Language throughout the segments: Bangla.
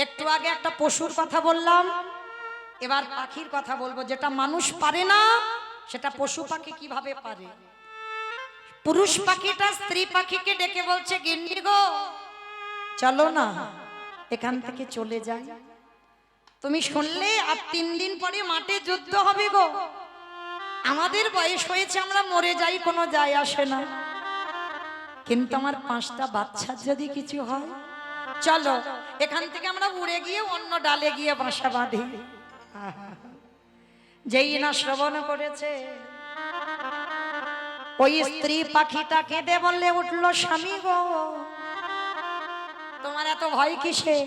একটু আগে একটা পশুর কথা বললাম, এবার পাখির কথা বলবো। যেটা মানুষ পারে না সেটা পশু পাখি কিভাবে পারে। পুরুষ পাখিটা স্ত্রী পাখিকে ডেকে বলছে, গিন্নি গো চলো না এখান থেকে চলে যাই। তুমি শুনলে আর 3 দিন পরে মাঠে যুদ্ধ হবে গো। আমাদের বয়স হয়েছে, আমরা মরে যাই, কোনো যায় আসে না, কিন্তু আমার 5টা বাচ্চার যদি কিছু হয়, চলো এখান থেকে আমরা উড়ে গিয়ে অন্য ডালে গিয়ে বাসা বাঁধি। যেই না শ্রবণ করেছে, ওই স্ত্রী পাখিটা কেঁদে বললে উঠলো, স্বামী গো তোমার এত ভয় কিসে?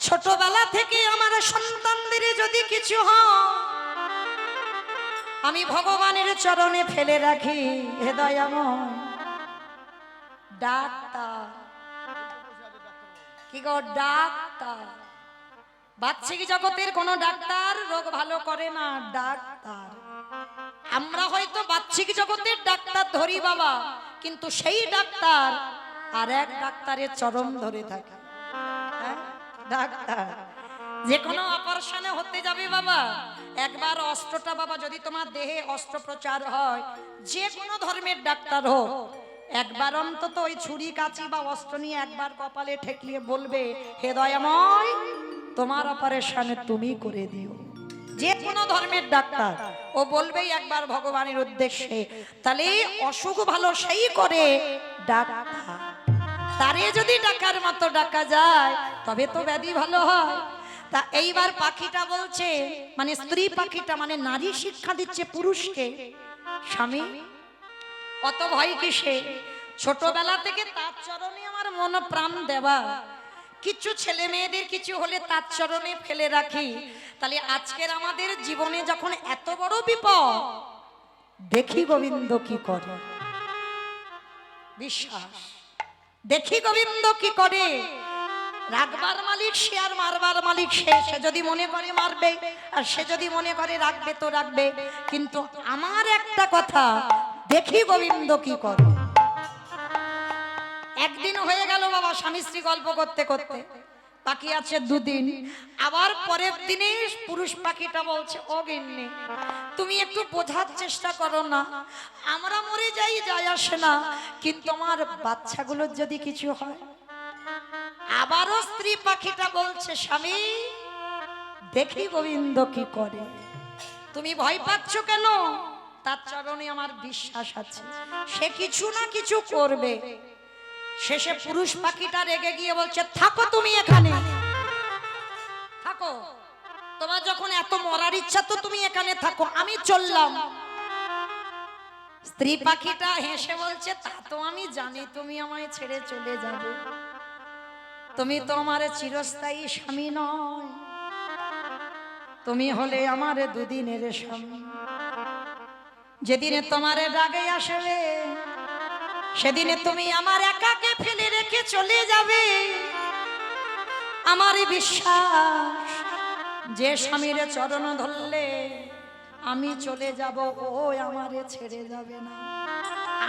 ছোটবেলা থেকে আমার সন্তানদের যদি কিছু হয়, আমি ভগবানের চরণে ফেলে রাখি হে দয়াময়। ডাক্তার কি গো, ডাক্তার বাচ্চিক জগতের কোন ডাক্তার রোগ ভালো করে না, ডাক্তার। আমরা হয়তো বাচ্চিক জগতের ডাক্তার ধরি বাবা, কিন্তু সেই ডাক্তার আর এক ডাক্তারের চরণ ধরে থাকে। ডাক্তার যে কোনো অপারেশনে হতে যাবে বাবা, একবার অস্ত্রটা বাবা যদি তোমার দেহে অস্ত্রোপচার হয়, যে কোনো ধর্মের ডাক্তার হোক, একবার অন্তত ওই ছুরি কাঁচি বা অস্ত্র নিয়ে একবার কপালে ঠেকিয়ে বলবে, হে দয়াময় তোমার অপারেশনে তুমি করে দিও। যে কোনো ধর্মের ডাক্তার ও বলবেই একবার ভগবানের উদ্দেশ্যে। তাহলে অসুখ ভালো সেই করে ডাক্তার, তারে যদি ডাকার মতো ডাকা যায় তবে তো ব্যাধি ভালো হয়। তা এইবার পাখিটা বলছে, মানে স্ত্রী পাখিটা, মানে নারী শিক্ষা দিচ্ছে পুরুষকে, স্বামী অত ভয় কিসে? ছোটবেলা থেকে তার চরণে আমার মন প্রাণ দেওয়া, কিছু ছেলে মেয়েদের কিছু হলে তার চরণে ফেলে রাখি। তাহলে আজকের আমাদের জীবনে যখন এত বড় বিপদ, দেখি গোবিন্দ কি করে। বিশ্বাস, দেখি গোবিন্দ কি করে। রাখবার মালিক সে আর মারবার মালিক সে। সে যদি মনে করে মারবে আর সে যদি মনে করে রাখবে তো রাখবে, কিন্তু আমার একটা কথা, দেখি গোবিন্দ কি করে। একদিন হয়ে গেল বাবা, স্বামী স্ত্রী গল্প করতে করতে, বাকি আছে 2 দিন। আবার পরের দিনে পুরুষ পাখিটা বলছে, ও গিন্নি তুমি একটু বোঝার চেষ্টা করো না, আমরা মরে যাই যায় আসে না, কিন্তু আমার বাচ্চাগুলোর যদি কিছু হয়। আবারও স্ত্রী পাখিটা বলছে, স্বামী দেখি গোবিন্দ কি করে। তুমি ভয় পাচ্ছ কেন? তার চরণে আমার বিশ্বাস আছে, সে কিছু না কিছু করবে। শেষে পুরুষ পাখিটা রেগে গিয়ে বলছে, থাকো তুমি এখানে, থাকো, তোমার যখন এত মরার ইচ্ছা তো তুমি এখানে থাকো, আমি চললাম। স্ত্রী পাখিটা হেসে বলছে, তা তো আমি জানি তুমি আমায় ছেড়ে চলে যাবে, তুমি তো আমার চিরস্থায়ী স্বামী নয়, তুমি হলে আমার 2 দিনের স্বামী। যেদিনে তোমার রাগে আসবে সেদিনে তুমি আমার একাকে ফেলে রেখে চলে যাবে। আমারই বিশ্বাস, যে স্বামীর চরণ ধরলে আমি চলে যাব, ও আমারে ছেড়ে যাবে না।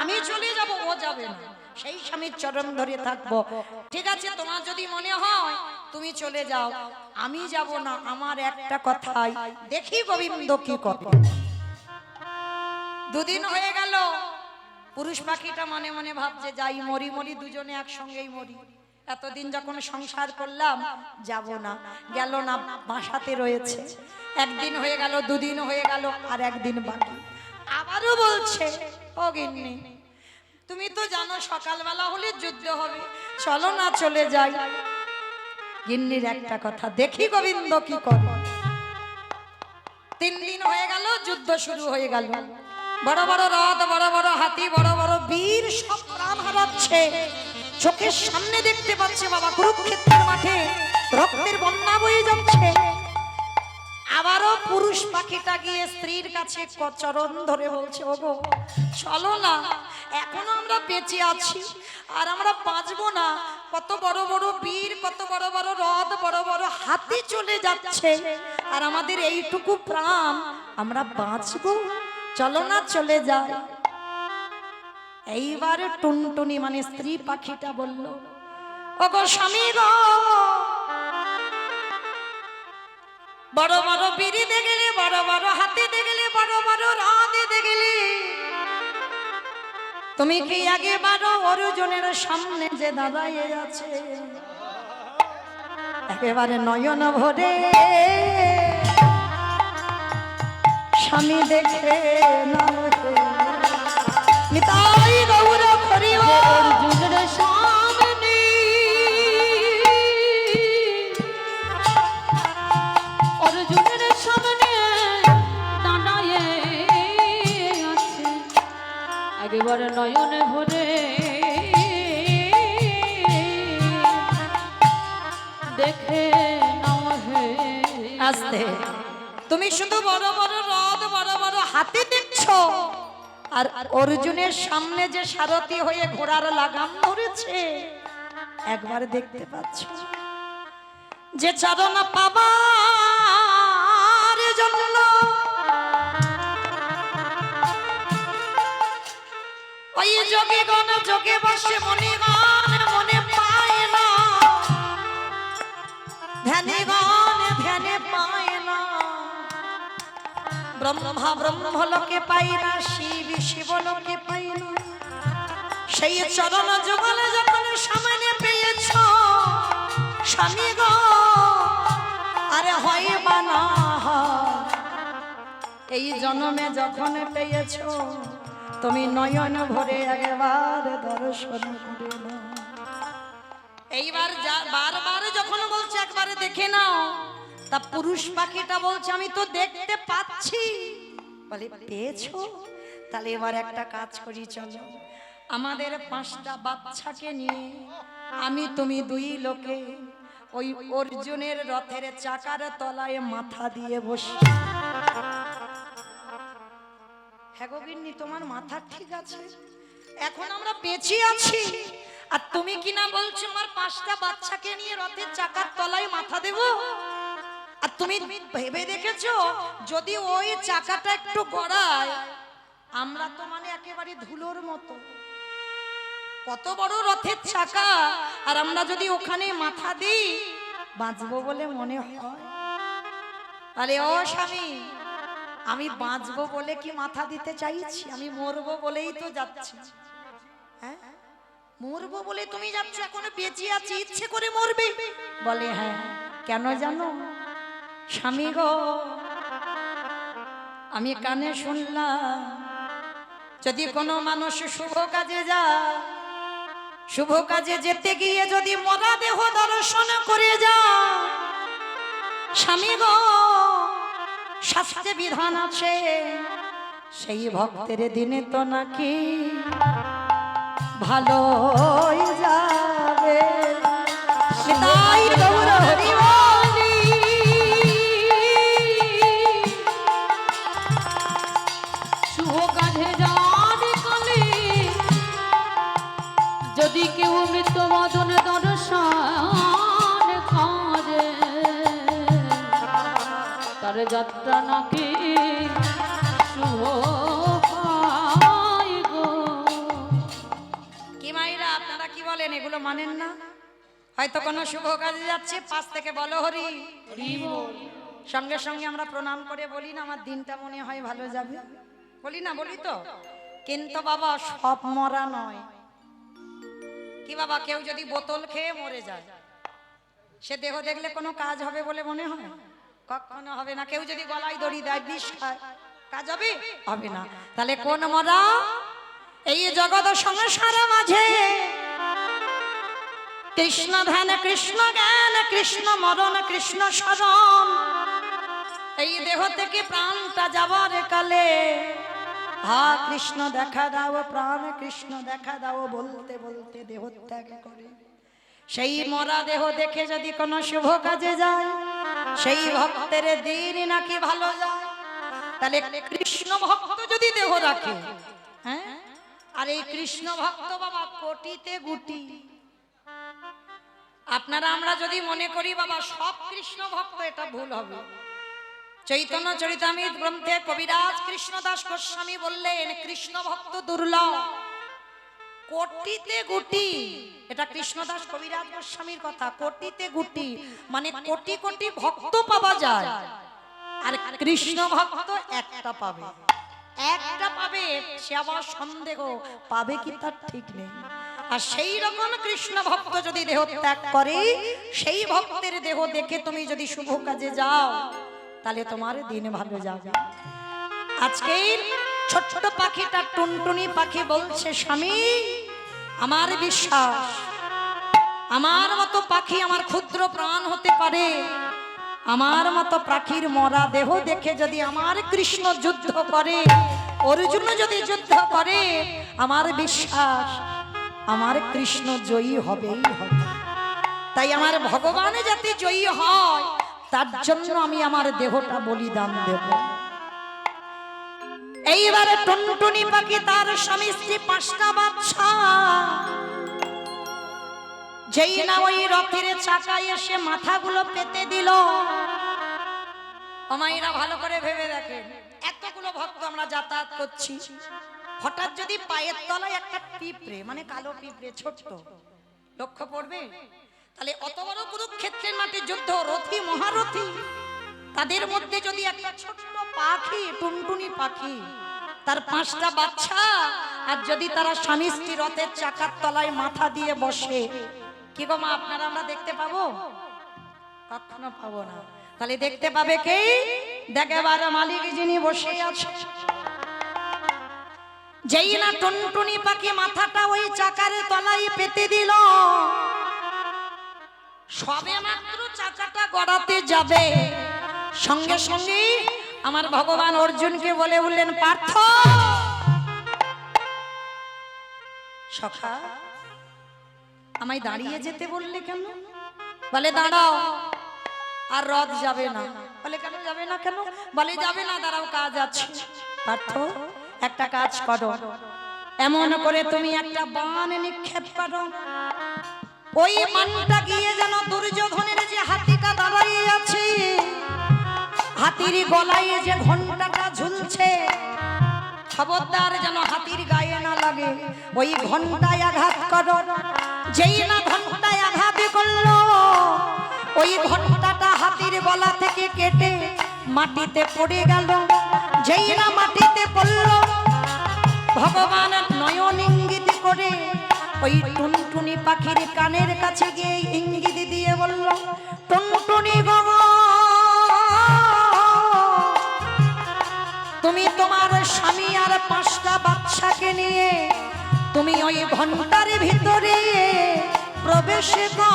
আমি চলে যাব, ও যাবে না, সেই স্বামীর চরণ ধরে থাকবো। ঠিক আছে, তোমার যদি মনে হয় তুমি চলে যাও, আমি যাব না। আমার একটা কথাই, দেখি গোবিন্দ কি করে। 2 দিন হয়ে গেল, পুরুষ পাখিটা মনে মনে ভাবছে, যাই মরি মরি, দুজনে একসঙ্গেই মরি। এতদিন যখন সংসার করলাম, যাব না। গেল না, বাসাতে রয়েছে। 1 দিন হয়ে গেল, 2 দিন হয়ে গেল, আর 1 দিন বাকি। আবারও বলছে, ও গিন্নি তুমি তো জানো সকালবেলা হলে যুদ্ধ হবে, চলো না চলে যাই। গিন্নির একটা কথা, দেখি গোবিন্দ কি করে। 3 দিন হয়ে গেল, যুদ্ধ শুরু হয়ে গেল। বড় বড় রথ, বড় বড় হাতি, বড় বড় বীর সব প্রাণ হারাচ্ছে। চোখের সামনে দেখতে পাচ্ছে বাবা, কুরুক্ষেত্রের মাঠে রক্তের বন্যা বয়ে যাচ্ছে। আবারও পুরুষ পাখিটা গিয়ে স্ত্রীর কাছে চরণ ধরে বলছে, ওগো চলো না, এখনো আমরা বেঁচে আছি, আর আমরা বাঁচবো না। কত বড় বড় বীর, কত বড় বড় রথ, বড় বড় হাতি চলে যাচ্ছে, আর আমাদের এইটুকু প্রাণ, আমরা বাঁচবো? চলো না চলে যায়। এইবারে টুনটুনি মানে স্ত্রী পাখিটা বলল, ওগো স্বামী গো বড় বড় বিড়ি দেখলে, বড় বড় হাতি দেখলে, বড় বড় রাঁধে দেখলে, তুমি কি আগে বারো অর্জুনের সামনে যে দাঁড়াইয়ে আছে একেবারে নয়ন ভরে স্বামী দেখে না নিতাই গৌর করিও অর্জুনের সামনে অর্জুনের সামনে দাঁড়ায়ে আছে একেবারে নয়নে ভরে দেখে নাও হে আস্তে তুমি শুধু বড় বড় রথ বড় বড় হাতি দেখছো আর অর্জুনের সামনে যে সারথি হয়ে ঘোড়ার লাগাম ধরেছে একবার দেখতে পাচ্ছ যে চরণ পাবার জন্য ওই যোগে গণ যোগে বসে মণিগণ মনে পায় না ধ্যানে গণ ধ্যানে পায় না ব্রহ্মা ব্রহ্মলোকে পাই না শিব শিবলোকে পাই না সেই চরণ যুগলে যখন সামনে পেয়েছ স্বামী গো আরে হয় বা না এই জন্মে যখন পেয়েছ তুমি নয়ন ভরে একবার দর্শন করে নাও এইবার বারবার যখন বলছে একবারে দেখে নাও তা পুরুষ পাখিটা বলছে আমি তো দেখতে পাচ্ছি বলে পেয়েছো তাহলে এবার একটা কাজ করি চলো আমাদের 5টা বাচ্চাকে নিয়ে আমি তুমি দুই লোকে ওই অর্জুনের রথের চাকার তলায় মাথা দিয়ে বসি হ্যাঁ গোবিন্দি তোমার মাথা ঠিক আছে এখন আমরা বেঁচে আছি আর তুমি কিনা বলছো আমার 5টা বাচ্চাকে নিয়ে রথের চাকার তলায় মাথা দেবো আর তুমি ভেবে দেখেছো যদি ওই চাকাটা একটু গড়ায় আমরা তো মানে একেবারে ধুলোর মতো কত বড় রথের চাকা আর আমরা যদি ওখানে মাথা দিই বাঁচবো বলে মনে হয় আরে ও স্বামী আমি বাঁচবো বলে কি মাথা দিতে চাইছি আমি মরবো বলেই তো যাচ্ছি হ্যাঁ মরবো বলে তুমি যাচ্ছ এখনো বেঁচে আছি ইচ্ছে করে মরবে বলে হ্যাঁ কেন জানো স্বামী গো আমি কানে শুনলাম যদি কোনো মানুষ শুভ কাজে যায় শুভ কাজে যেতে গিয়ে যদি মরা দেহ দর্শন করে যায় স্বামী গো শাস্ত্রে বিধান আছে সেই ভক্তের দিনে তো নাকি ভালোই যাবে তাই গৌর হরি বলি শুভ কাজে যান কালে যদি কেউ মৃত্যু বদন দর্শন করে তার যাত্রা নাকি শুভ হয় গো কি মাইরা আপনারা কি বলেন এগুলো মানেন না হয়তো কোনো শুভ কাজে যাচ্ছে পাশ থেকে বলো হরি সঙ্গে সঙ্গে আমরা প্রণাম করে বলি না আমার দিনটা মনে হয় ভালো যাবে বলি না বলি তো কিন্তু বাবা সব মরা নয় কি বাবা কেউ যদি বোতল খেয়ে মরে যায় সে দেহ দেখলে কোনো কাজ হবে বলে মনে হয় কখনো হবে না কেউ যদি গলায় দড়ি দেয় বিষ খায় কাজ হবে হবে না তাহলে কোন মরা এই জগৎ সংসার মাঝে কৃষ্ণ ধ্যান কৃষ্ণ জ্ঞান কৃষ্ণ মরণ কৃষ্ণ শরণ এই দেহ থেকে প্রাণটা যাবার কালে হা কৃষ্ণ দেখা দাও প্রাণ কৃষ্ণ দেখা দাও বলতে বলতে দেহ ত্যাগ করে সেই মরা দেহ দেখে যদি কোনো শুভ কাজে যায় সেই ভক্তের দিন নাকি ভালো যায় তাহলে কৃষ্ণ ভক্ত যদি দেহ রাখে হ্যাঁ আর এই কৃষ্ণ ভক্ত বাবা কোটিতে গুটি আপনারা আমরা যদি মনে করি বাবা সব কৃষ্ণ ভক্ত এটা ভুল হবে চৈতন্য চরিতামৃত গ্রন্থে কবিরাজ কৃষ্ণদাস গোস্বামী বললেন কৃষ্ণ ভক্ত দুর্লভ কোটিতে গুটি এটা কৃষ্ণদাস কবিরাজ গোস্বামীর কথা কোটিতে গুটি মানে কোটি কোটি ভক্ত পাওয়া যায় আর কৃষ্ণ ভক্ত একটা পাবে, একটা পাবে, সে আবার সন্দেহ পাবে কি তার ঠিক নেই। আর সেই রকম কৃষ্ণ ভক্ত যদি দেহ ত্যাগ করে, সেই ভক্তের দেহ দেখে তুমি যদি শুভ কাজে যাও, তাহলে তোমার দিন ভালো যাবে। আজকের ছোট ছোট পাখিটা টুনটুনি পাখি বলছে, স্বামী আমার বিশ্বাস, আমার মতো পাখি আমার ক্ষুদ্র প্রাণ হতে পারে, আমার মতো পাখির মরা দেহ দেখে যদি আমার কৃষ্ণ যুদ্ধ করে, অর্জুন যদি যুদ্ধ করে, আমার বিশ্বাস আমার কৃষ্ণ জয়ী হবেই হবে। তাই আমার ভগবান যাতে জয়ী হয়, তার জন্য আমি আমার দেহটা বলিদান দেব। এইবারে টুনটুনি পাখি তার স্বামী স্ত্রী 5টা বাচ্চা, যেই না ওই রথের চাকায় এসে মাথাগুলো পেতে দিল। আমাইরা ভালো করে ভেবে দেখেন, এতগুলো ভক্ত আমরা যাতায়াত করছি, হঠাৎ যদি পায়ের তলায় একটা পিঁপড়ে, মানে কালো পিঁপড়ে ছোট্ট লক্ষ্য পড়বে, তাহলে অত বড় কুরুক্ষেত্রের মাঠে যুদ্ধ, রথী মহারথী, তাদের মধ্যে যদি একটা ছোট্ট পাখি টুনটুনি পাখি, তার 5টা বাচ্চা, আর যদি তারা স্বামী স্ত্রী রথের চাকার তলায় মাথা দিয়ে বসে, কি গো মা আপনারা আমরা দেখতে পাবো? কখনো পাবো না। তাহলে দেখতে পাবে কে? দেখবার মালিক যিনি বসে আছে। যেই না টুনটুনি পাখি মাথাটা ওই চাকার তলায় পেতে দিল, সবে মাত্র চাকাটা গড়াতে যাবে, সঙ্গে সঙ্গে আমার ভগবান অর্জুনকে বলে বললেন, পার্থ সখা আমায় দাঁড়িয়ে যেতে বললে কেন? বলে দাঁড়াও, আর রথ যাবে না। বলে কেন যাবে না? কেন? বলে যাবে না, দাঁড়াও কাজ আছে। পার্থ একটা কাজ করো, এমন করে তুমি একটা বাণ নিক্ষেপ করো, ওই বাণটা গিয়ে যেন দুর্যোধনের যে হাতিটা দাঁড়িয়ে আছে, হাতির গলায় যে ঘন্টাটা ঝুলছে, খবরদার যেন হাতির গায়ে না লাগে, ওই ঘন্টায় আঘাত করো। যেই না ঘন্টায় আঘাত করলো, ওই ঘন্টাটা হাতির গলা থেকে কেটে মাটিতে পড়ে গেল। যেই না মাটিতে পড়লো, ভগবান নয়ন ইঙ্গিত করে ওই টুনটুনি পাখির কানের কাছে গিয়ে ইঙ্গিত দিয়ে বলল, টুনটুনি গো, তুমি তোমার স্বামী আর 5টা বাচ্চাকে নিয়ে তুমি ওই ঘন্টার ভিতরে প্রবেশ করো।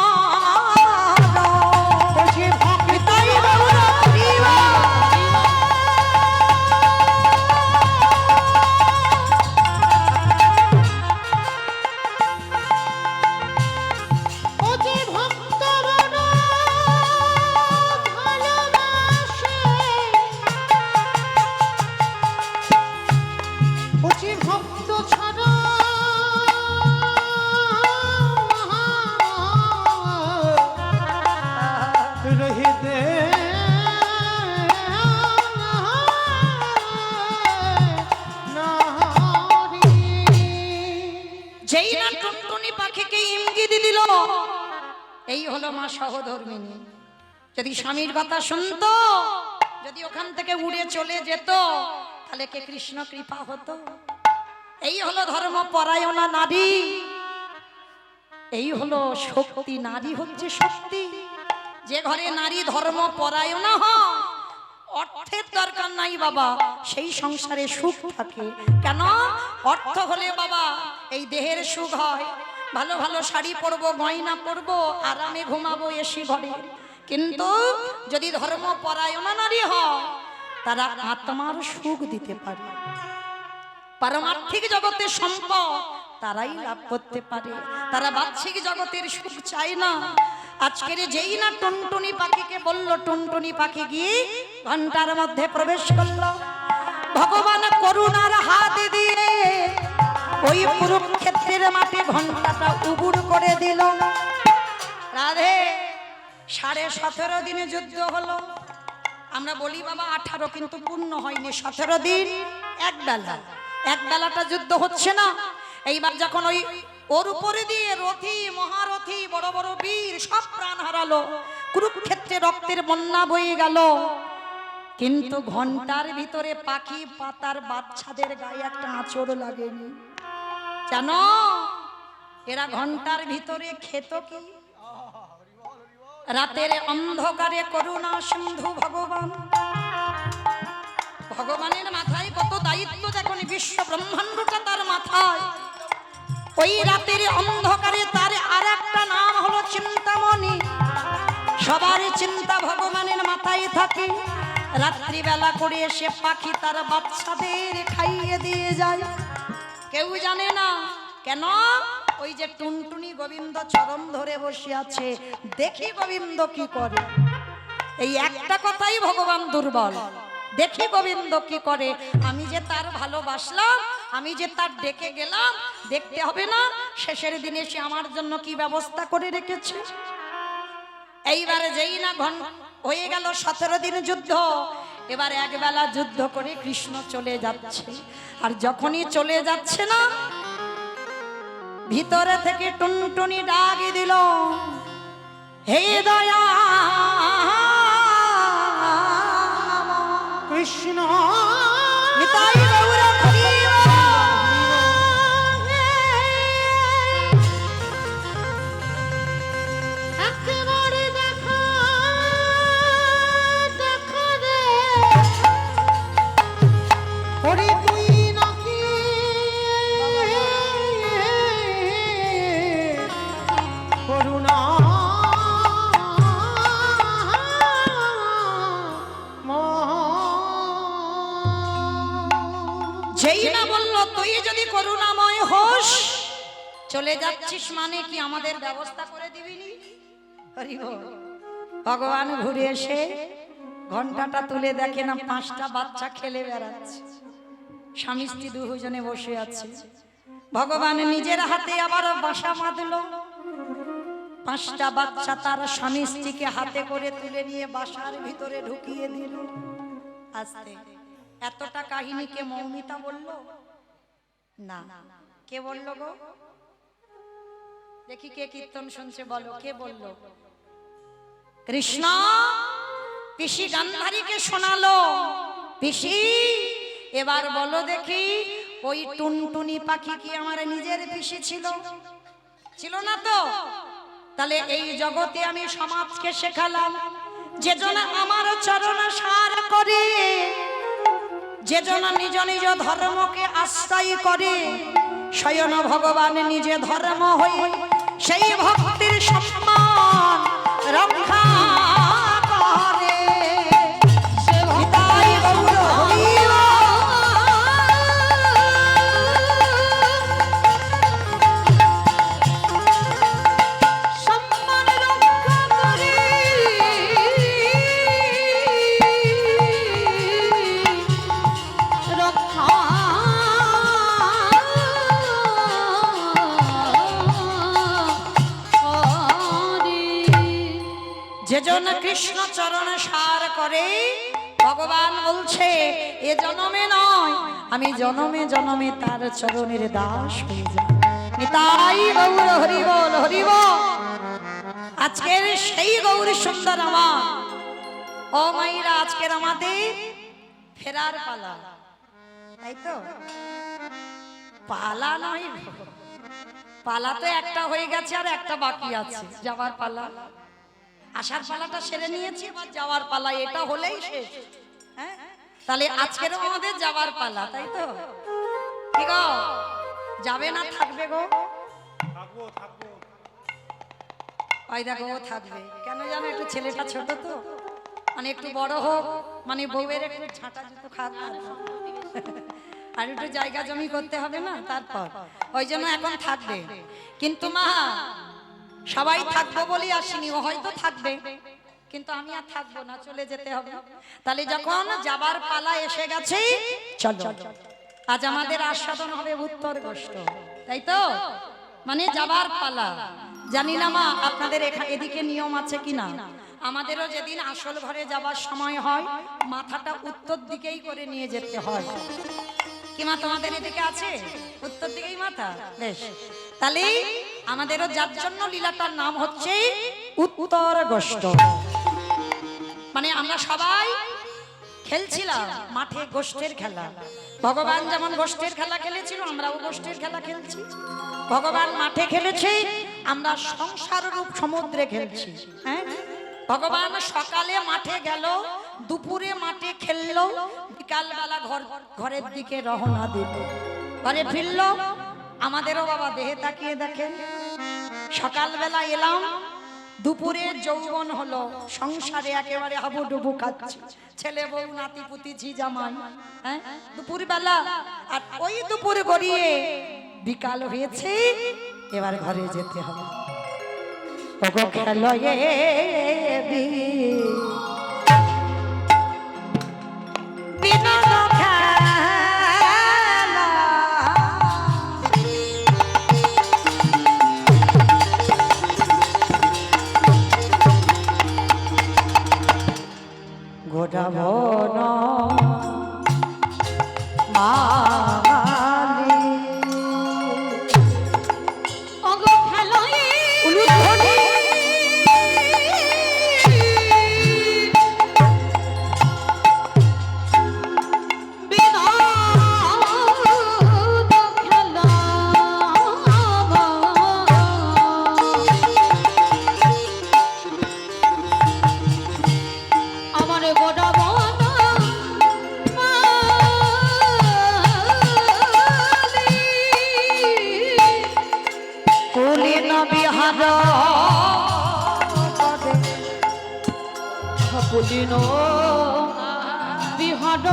যেই না টুনটুনি পাখিকে ইঙ্গিত দিল, এই হলো মা সহধর্মিনী। যদি স্বামীর কথা শুনতো, যদি ওখান থেকে উড়ে চলে যেত, তাহলে কে কৃষ্ণ কৃপা হতো। এই হলো ধর্ম পরায়ণা নারী, এই হলো শক্তি। নারী হচ্ছে শক্তি। যে ঘরে নারী ধর্ম পরায়ণা হয়, অর্থের দরকার নাই বাবা, সেই সংসারে সুখ থাকে। কেন? অর্থ হলে বাবা এই দেহের সুখ হয়, ভালো ভালো শাড়ি পরবো, গয়না পরবো, আরামে ঘুমাবো এসি ঘরে। কিন্তু যদি ধর্ম পরায়ণা নারী হয়, তারা আত্মার সুখ দিতে পারে, পারমার্থিক জগতের সম্পদ তারাই লাভ করতে পারে, তারা বাহ্যিক জগতের সুখ চায় না। আজকের যেই না টুনটুনি পাখিকে বলল, টুনটুনি পাখি গিয়ে ঘন্টার মধ্যে প্রবেশ করলো। ভগবান করুণার হাত দিয়ে ওই কুরুক্ষেত্রের মাঠে ঘন্টাটা উবুড় করে দিল। রাধে 17.5 দিনে যুদ্ধ হলো। আমরা বলি বাবা 18, কিন্তু পূর্ণ হয়নি। 17 দিন এক বেলাটা যুদ্ধ হচ্ছে না। এইবার যখন ওর উপরে দিয়ে রথী মহারথী বড় বড় বীর সব প্রাণ হারালো, কুরুক্ষেত্রে রক্তের বন্যা বয়ে গেল। কিন্তু ঘন্টার ভিতরে পাখি পাতার বাচ্চাদের গায়ে একটা আঁচড় লাগেনি জানো। এরা ঘন্টার ভিতরে খেত কি? রাতের অন্ধকারে করুণা সিন্ধু ভগবান। ভগবানের মাথায় কত দায়িত্ব দেখুন, বিশ্ব ব্রহ্মাণ্ডটা তার মাথায়। ওই রাতের অন্ধকারে তার আর একটা নাম হলো চিন্তামণি। সবার চিন্তা ভগবানের মাথায় থাকে। রাত্রিবেলা করে এসে পাখি তার বাচ্চাদের খাইয়ে দিয়ে যায়, কেউ জানে না কেন। ওই যে টুনটুনি গোবিন্দ চরণ ধরে বসে আছে, দেখি গোবিন্দ কি করে। এই একটা কথাই ভগবান দুর্বল, দেখি গোবিন্দ কি করে। আমি যে তার ভালোবাসলাম, আমি যে তার ডেকে গেলাম, দেখতে হবে না শেষের দিনে সে আমার জন্য কি ব্যবস্থা করে রেখেছে। এইবারে যেই না হয়ে গেল 17 দিন যুদ্ধ, এবার একবেলা যুদ্ধ করে কৃষ্ণ চলে যাচ্ছে। আর যখনই চলে যাচ্ছে না, ভিতরে থেকে টুনটুনি ডাক দিল, হে দয়া কৃষ্ণ নিতাই গৌর হরিব। একেবারে দেখা দেখা রে ওরে তুই নাকি করুণা যেই না বললো তুই যদি করুণাময় হোস, চলে যাচ্ছিস মানে কি আমাদের ব্যবস্থা করে দিবিনি? হরি বল। ভগবান ঘুরে এসে ঘন্টাটা তুলে দেখে না 5টা বাচ্চা খেলে বেড়াচ্ছে, স্বামী স্ত্রী দুজনে বসে আছে। ভগবান নিজের হাতে আবার বাসা বাঁধলো। 5টা বাচ্চা তার স্বামী স্ত্রীকে হাতে করে তুলে নিয়ে বাসার ভিতরে ঢুকিয়ে দিল। আস্তে এতটা কাহিনীকে মৌমিতা বলল না, কে বলল গো? দেখি কে কীর্তন শুনছে, বলো কে বলল? কৃষ্ণ পিসি গান্ধারীকে শোনালো। পিসি এবার বলো দেখি, ওই টুনটুনি পাখি কি আমার নিজের পিসি ছিল? ছিল না তো? তাহলে এই জগতে আমি সমাজকে শেখালাম, যে জন আমার চরণ সার করে, যে জন নিজ নিজ ধর্মকে আশ্রয় করে, স্বয়ং ভগবান নিজে ধর্ম হয়ে সেই ভক্তির সম্মান রক্ষা করে। সে নিতাই গৌর হরিব। সম্মান রক্ষা করে রক্ষা যেজন কৃষ্ণ চরণ সার করে, ভগবান বলছে এ জনমে নয়, আমি জনমে জনমে তার চরণের দাস হয়ে যাই। নিতাই গৌর হরি বল, হরি বল। আজকের সেই গৌরী সুন্দর আমার ও মাইরা, আজকের আমাদের ফেরার পালা, তাই তো? পালা নয়, পালা তো একটা হয়ে গেছে আর একটা বাকি আছে, যাবার পালা। আসার পালাটা সেরে নিয়েছি, এবার যাওয়ার পালা, এটা হলেই শেষ। হ্যাঁ, তাহলে আজকেরও আমাদের যাওয়ার পালা, তাই তো? কি গো, যাবে না থাকবে গো? ওই দেখো ও থাকবে কেন জানো? একটু ছেলেটা ছোট তো, মানে একটু বড় হোক, মানে বউয়ের একটু ঝাঁটা জুতো খাক, আর একটু জায়গা জমি করতে হবে না, তারপর ওই জন্য এখন থাকবে। কিন্তু মা সবাই থাকবো বলি আসিনি, ও হয়তো থাকবে, কিন্তু আমি আর থাকবো না, চলে যেতে হবে। তাহলে যখন যাবার পালা এসে গেছে, চলো আজ আমাদের আস্বাদন হবে উত্তর গোষ্ঠ, তাই তো? মানে যাবার পালা। জানি না মা আপনাদের এদিকে নিয়ম আছে কিনা। আমাদেরও যেদিন আসল ঘরে যাবার সময় হয়, মাথাটা উত্তর দিকেই করে নিয়ে যেতে হয়। কি মা তোমাদের এদিকে আছে উত্তর দিকেই মাথা? বেশ, তাহলে আমাদেরও যার জন্য লীলাটার নাম হচ্ছে উত্তর গোষ্ঠ। মানে আমরা সবাই খেলছিলাম মাঠে গোষ্ঠের খেলা। ভগবান যেমন গোষ্ঠের খেলা খেলেছিল, আমরাও গোষ্ঠের খেলা খেলছি। ভগবান মাঠে খেলেছে, আমরা সংসার রূপ সমুদ্রে খেলছি। হ্যাঁ, ভগবান সকালে মাঠে গেল, দুপুরে মাঠে খেললো, বিকালবেলা ঘরের দিকে রওনা দিল, ঘরে ফিরল। আমাদেরও বাবা দেহে তাকিয়ে দেখেন, সকালবেলা এলাম, দুপুরে যৌবন হলো, সংসারে একেবারে হাবুডুবু খাচ্ছি, ছেলে বউ নাতি পুতি ঝি জামাই। হ্যাঁ, দুপুর বেলা, আর ওই দুপুর গড়িয়ে বিকাল হয়েছে, এবার ঘরে যেতে হবে। ওগো খেলো বিনোদ খেলা, গোটাবো না মালি ওগো খেলোয় উলুধ্বনি বিনোদ খেলা আমার গোটা বন কুলীন বিহার পুলিন বিহার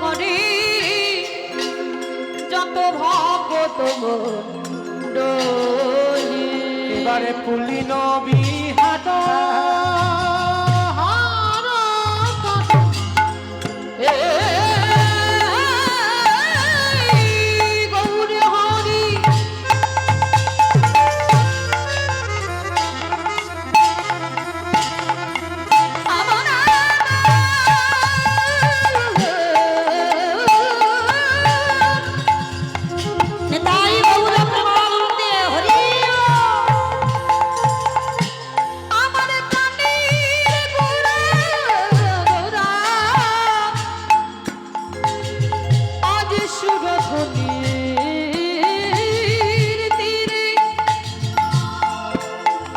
করে যত ভগত মণ্ডলী এবারে পুলিন বিহাট গৌরী হরি নিতাই গৌর প্রেমানন্দে হরি আমার প্রাণের গোরা গোরা আজ সুরধনির তীরে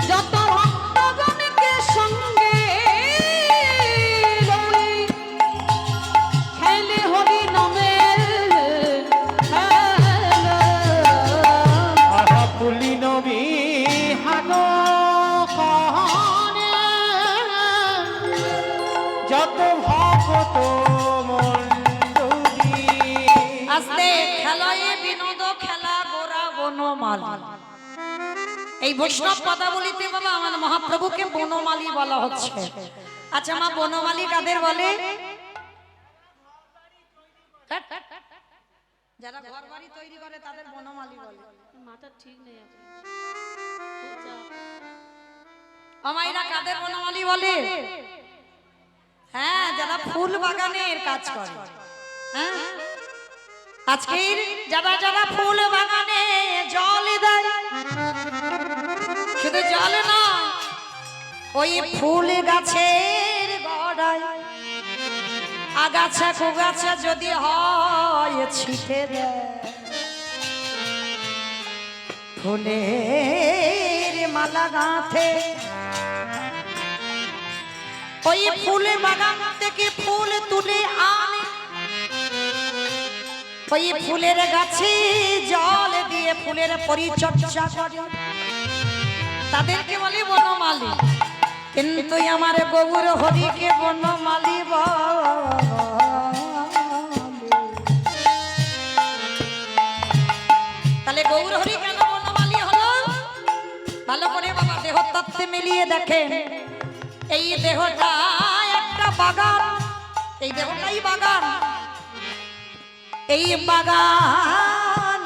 যত ভক্তগণকে সঙ্গে লই খেলে হরি নামের খেলা। আহা পুলিন বিহাট কহনে যত ভগত মণ্ডলী আস্তে খেলায় বিনোদ খেলা গোরা বনমালী। এই বৈষ্ণব পদাবলিতে বাবা আমার মহাপ্রভুকে বনমালী বলা হচ্ছে। আচ্ছা মা, বনমালী কাদের বলে? যারা ঘর বাড়ি তৈরি করে তাদের বনমালী বলে। মাথা ঠিক নেই আমাইরা কাদের বনমালী বলে? হ্যাঁ, যারা ফুল বাগানের কাজ করে। হ্যাঁ, আজকের যারা যারা ফুল বাগানে জল দেয়, শুধু জল না, ওই ফুল গাছের গড়ায় আগাছা কুগাছা যদি হয় ছিটে দেয়, ফুলের মালা গাঁথে, ওই ফুলের বাগান থেকে ফুল তুলে আনে, ওই ফুলের গাছে জল দিয়ে ফুলের পরিচর্যা করে, তাদেরকে বলি বনমালী। কিন্তু আমার গৌর হরিকে বনমালী বলে। তাহলে গৌর হরি কেন বনমালী হলো? ভালো করে বাবা দেহতত্ত্বে মিলিয়ে দেখেন, এই দেহটা একটা বাগান, এই দেহটাই বাগান। এই বাগানেতে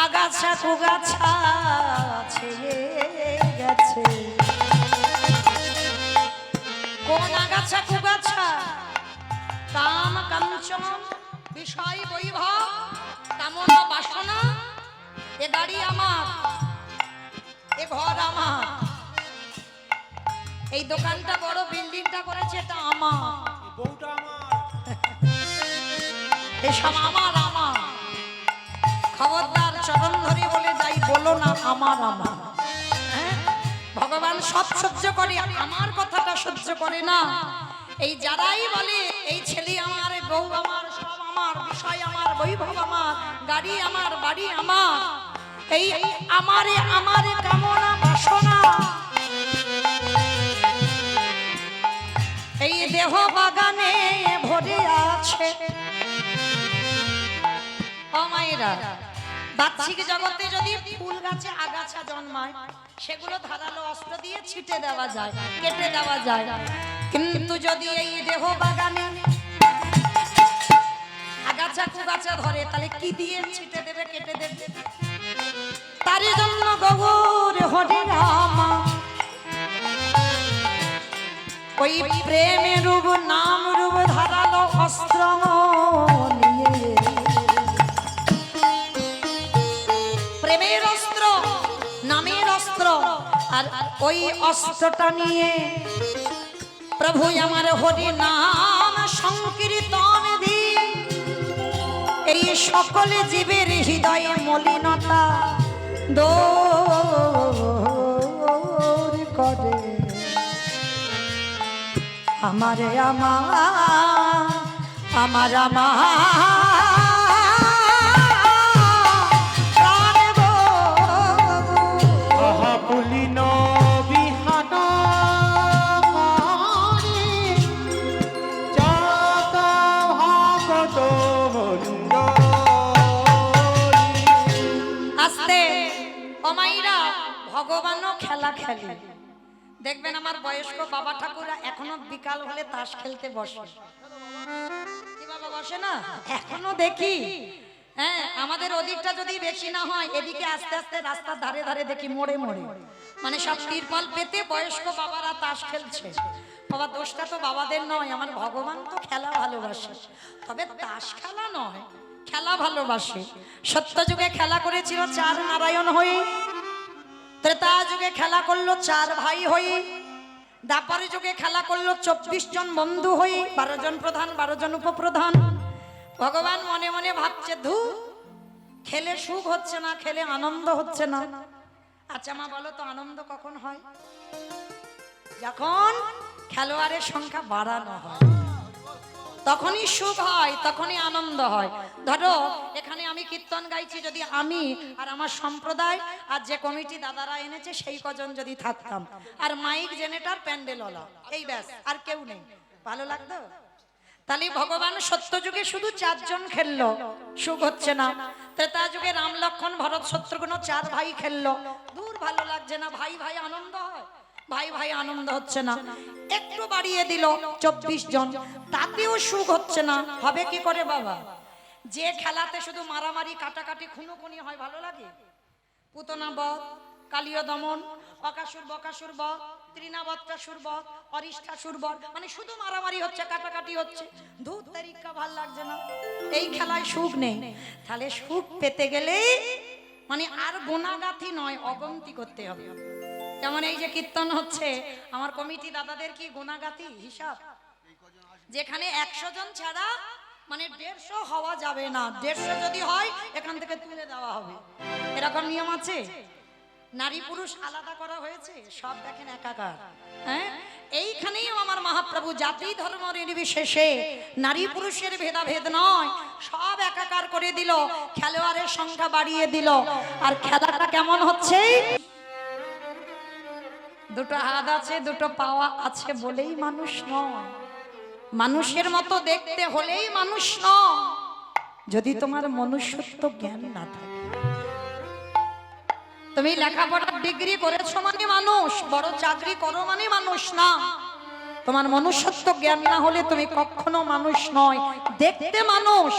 আগাছা কুগাছা ছেয়ে গেছে। কোন আগাছা কুগাছা? কাম কাঞ্চন বিষয় বৈভব কামনা বাসনা। এ গাড়ি আমার, এ ঘর আমার, এই দোকানটা বড় বিল্ডিংটা করেছে এটা আমার, বউটা আমার। এসব আমার আমার। খবরদার চরণ ধরে বলে যাই বলো না আমার আমার। হ্যাঁ? ভগবান সব সহ্য করে, আমার কথাটা সহ্য করে না। এই যারাই বলে এই ছেলে আমার, এই বউ আমার, সব আমার, বিষয় আমার, বৈভব আমার, গাড়ি আমার, বাড়ি আমার, এই আমারে আমারে কামনা বাসনা, এই দেহ বাগানে ভরে আছে। ও মায়েরা, বাহ্যিক জগতে যদি ফুল গাছে আগাছা জন্মায় সেগুলো ধারালো অস্ত্র দিয়ে ছিটে দেওয়া যায়, কেটে দেওয়া যায়। কিন্তু যদি এই দেহ বাগানে আগাছা কুগাছা ধরে তাহলে কি দিয়ে ছিটে দেবে, কেটে দেবে? তারই জন্য গৌর হরে রামা ওই প্রেমের রূপ নাম রূপ ধারালো অস্ত্র নিয়ে, প্রেমের অস্ত্র, নামের অস্ত্র, আর ওই অস্ত্রটা নিয়ে প্রভু আমার হরি নাম সংকীর্তন দি এই সকলে জীবের হৃদয়ে মলিনতা দূর করে। আমারে আমার আমার আমার প্রাণ বন্ধু। আহা পুলিন বিহাট করে, যত ভক্ত মণ্ডলী। আস্তে ও মাইরা, ভগবানও খেলা খেলে। দেখবেন আমার বয়স্ক বাবা ঠাকুরা এখনো বিকাল হলে তাস খেলতে বসে। কি বাবা বসে না? এখনো দেখি। হ্যাঁ, আমাদের ওদিকটা যদি বেশি না হয়, এদিকে আস্তে আস্তে রাস্তার ধারে ধারে দেখি মোড়ে মোড়ে মানে সব তিরপল পেতে বয়স্ক বাবারা তাস খেলছে। বাবা, দোষটা তো বাবাদের নয়, আমার ভগবান তো খেলা ভালোবাসে, তবে তাস খেলা নয়, খেলা ভালোবাসে। সত্য যুগে খেলা করেছিল চার নারায়ণ হয়ে, ত্রেতা যুগে খেলা করলো চার ভাই হয়ে, দ্বাপরে যুগে খেলা করলো 24 জন বন্ধু হয়ে, 12 জন প্রধান 12 জন উপপ্রধান। ভগবান মনে মনে ভাবছে, ধু, খেলে সুখ হচ্ছে না, খেলে আনন্দ হচ্ছে না। আচ্ছা মা বলো তো, আনন্দ কখন হয়? যখন খেলোয়াড়ের সংখ্যা বাড়ানো হয়, তখনই সুখ হয়, তখনই আনন্দ হয়। ধরো এখানে আমি কীর্তন গাইছি, যদি আমি আর আমার সম্প্রদায় আর যে কমিটি দাদারা এনেছে সেই কজন যদি থাকতাম, আর মাইক জেনেটার প্যান্ডেলওয়ালা, এই ব্যাস, আর কেউ নেই, ভালো লাগতো? তাহলে ভগবান সত্য যুগে শুধু 4 জন খেললো, সুখ হচ্ছে না। ত্রেতা যুগে রাম লক্ষ্মণ ভরত শত্রুঘ্ন 4 ভাই খেললো, দূর ভালো লাগছে না, ভাই ভাই আনন্দ হয়, ভাই ভাই আনন্দ হচ্ছে না। একটু বাড়িয়ে দিল 24 জন, তাতেও সুখ হচ্ছে না। হবে কি করে বাবা? যে খেলাতে শুধু মারামারি কাটাকাটি খুনোখুনি হয়, ভালো লাগে? পুতনা বধ, কালীয় দমন, অকাসুর বকাসুর বধ, তৃণাবত্রাসুর বধ, অরিষ্ঠাসুর বধ, মানে শুধু মারামারি হচ্ছে, কাটাকাটি হচ্ছে, ধূত তারিকা ভাল লাগছে না, এই খেলায় সুখ নেই। তাহলে সুখ পেতে গেলে মানে আর গোনাগাথি নয়, অগন্তি করতে হবে। যেমন এই যে কীর্তন হচ্ছে, আমার কমিটি দাদাদের কি গোনাগাথি হিসাব, যেখানে 100 জন ছাড়া মানে 150 হওয়া যাবে না, 150 যদি হয় এখান থেকে তুলে দেওয়া হবে, এরকম নিয়ম আছে। নারী পুরুষ আলাদা করা হয়েছে, সব দেখেন একাকার। হ্যাঁ, এইখানেই আমার মহাপ্রভু জাতি ধর্ম নির্বিশেষে নারী পুরুষের ভেদাভেদ নয়, সব একাকার করে দিল, খেলোয়াড়ের সংখ্যা বাড়িয়ে দিল। আর খেলাটা কেমন হচ্ছে? দুটো হাত আছে, দুটো পাওয়া আছে বলেই মানুষ নয়, মানুষের মতো দেখতে হলেই মানুষ নয়। যদি তোমার মনুষ্যত্ব জ্ঞান না থাকে, তুমি লেখাপড়ার ডিগ্রি করেছো মানে মানুষ, বড় চাকরি করো মানে মানুষ না। তোমার মনুষ্যত্ব জ্ঞান না হলে তুমি কখনো মানুষ নয়। দেখতে মানুষ,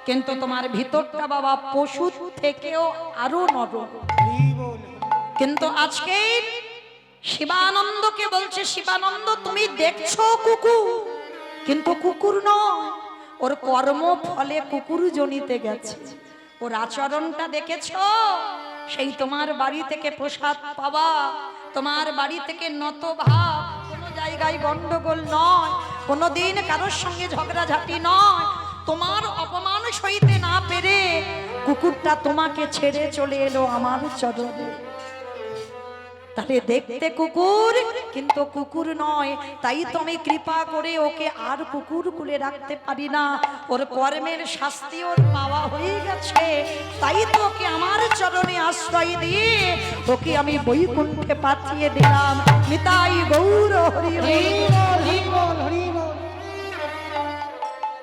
কিন্তু তোমার ভিতরটা বাবা পশু থেকেও আরো নরম। কিন্তু আজকে শিবানন্দকে বলছে, শিবানন্দ তুমি দেখছো কুকুর, কিন্তু কুকুর নয়, ওর কর্ম ফলে কুকুর জনিতে গেছে। ওর আচরণটা দেখেছো? সেই তোমার বাড়ি থেকে প্রসাদ পাওয়া, তোমার বাড়ি থেকে নত ভাব, জায়গায় গন্ডগোল নয়, কোনোদিন কারোর সঙ্গে ঝগড়াঝাটি নয়। তোমার অপমান সইতে না পেরে কুকুরটা তোমাকে ছেড়ে চলে এলো আমার চরণে। তাহলে দেখতে কুকুর কিন্তু কুকুর নয়, তাই তো আমি কৃপা করে ওকে আর কুকুর কুলে রাখতে পারি না। ওর কর্মের শাস্তি ওর পাওয়া হয়ে গেছে, তাই তো ওকে আমার চরণে আশ্রয় দিয়ে ওকে আমি বৈকুণ্ঠে পাঠিয়ে দিলাম। নিতাই গৌর হরি হরি।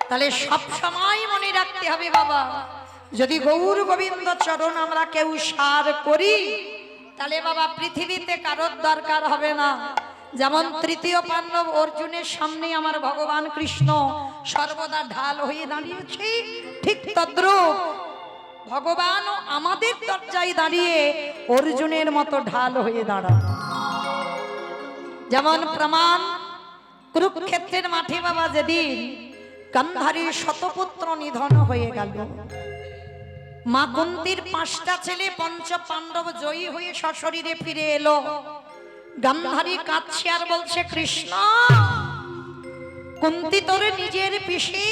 তাহলে সব সময় মনে রাখতে হবে বাবা, যদি গৌর গোবিন্দ চরণ আমরা কেউ সার করি, তাহলে বাবা পৃথিবীতে কারোর দরকার হবে না। যেমন তৃতীয় পাণ্ডব অর্জুনের সামনে আমার ভগবান কৃষ্ণ সর্বদা ঢাল হয়ে দাঁড়িয়েছে, ঠিক তদ্রূপ ভগবান আমাদের দরজায় দাঁড়িয়ে অর্জুনের মতো ঢাল হয়ে দাঁড়ান। যেমন প্রমাণ কুরুক্ষেত্রের মাঠে বাবা যেদিন গান্ধারীর শতপুত্র নিধন হয়ে গেল, মা কুন্তির 5টা ছেলে পঞ্চ পাণ্ডব জয়ী হয়ে সশরীরে ফিরে এলো। গান্ধারী কাঁদছে আর বলছে, কৃষ্ণ কুন্তি তোর নিজের পিসি,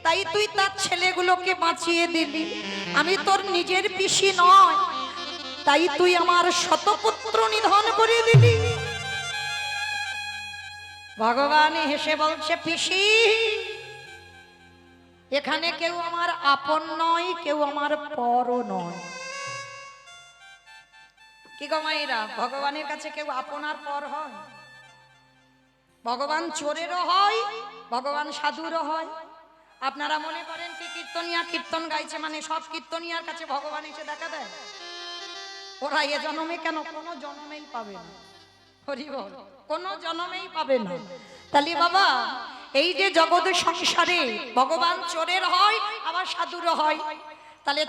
তাই তুই তার ছেলেগুলোকে বাঁচিয়ে দিলি। আমি তোর নিজের পিসি নয়, তাই তুই আমার শতপুত্র নিধন করে দিলি। ভগবান হেসে বলছে, পিসি এখানে কেউ আমার আপন নয়, কেউ আমার পরও নয়। কি গো মায়েরা, ভগবানের কাছে কেউ আপন আর পর হয়? ভগবান চোরেরও হয়, ভগবান সাধুরও হয়। আপনারা মনে করেন কি কীর্তনিয়া কীর্তন গাইছে মানে সব কীর্তনিয়ার কাছে ভগবান এসে দেখা দেয়? ওরা এ জন্মে কেন, কোনো জন্মেই পাবে না। হরি বল, কোনো জন্মেই পাবে না। তাহলে বাবা এই যে জগতের সংসারে ভগবান চোরের হয় আবার সাধুরও হয়। তাহলে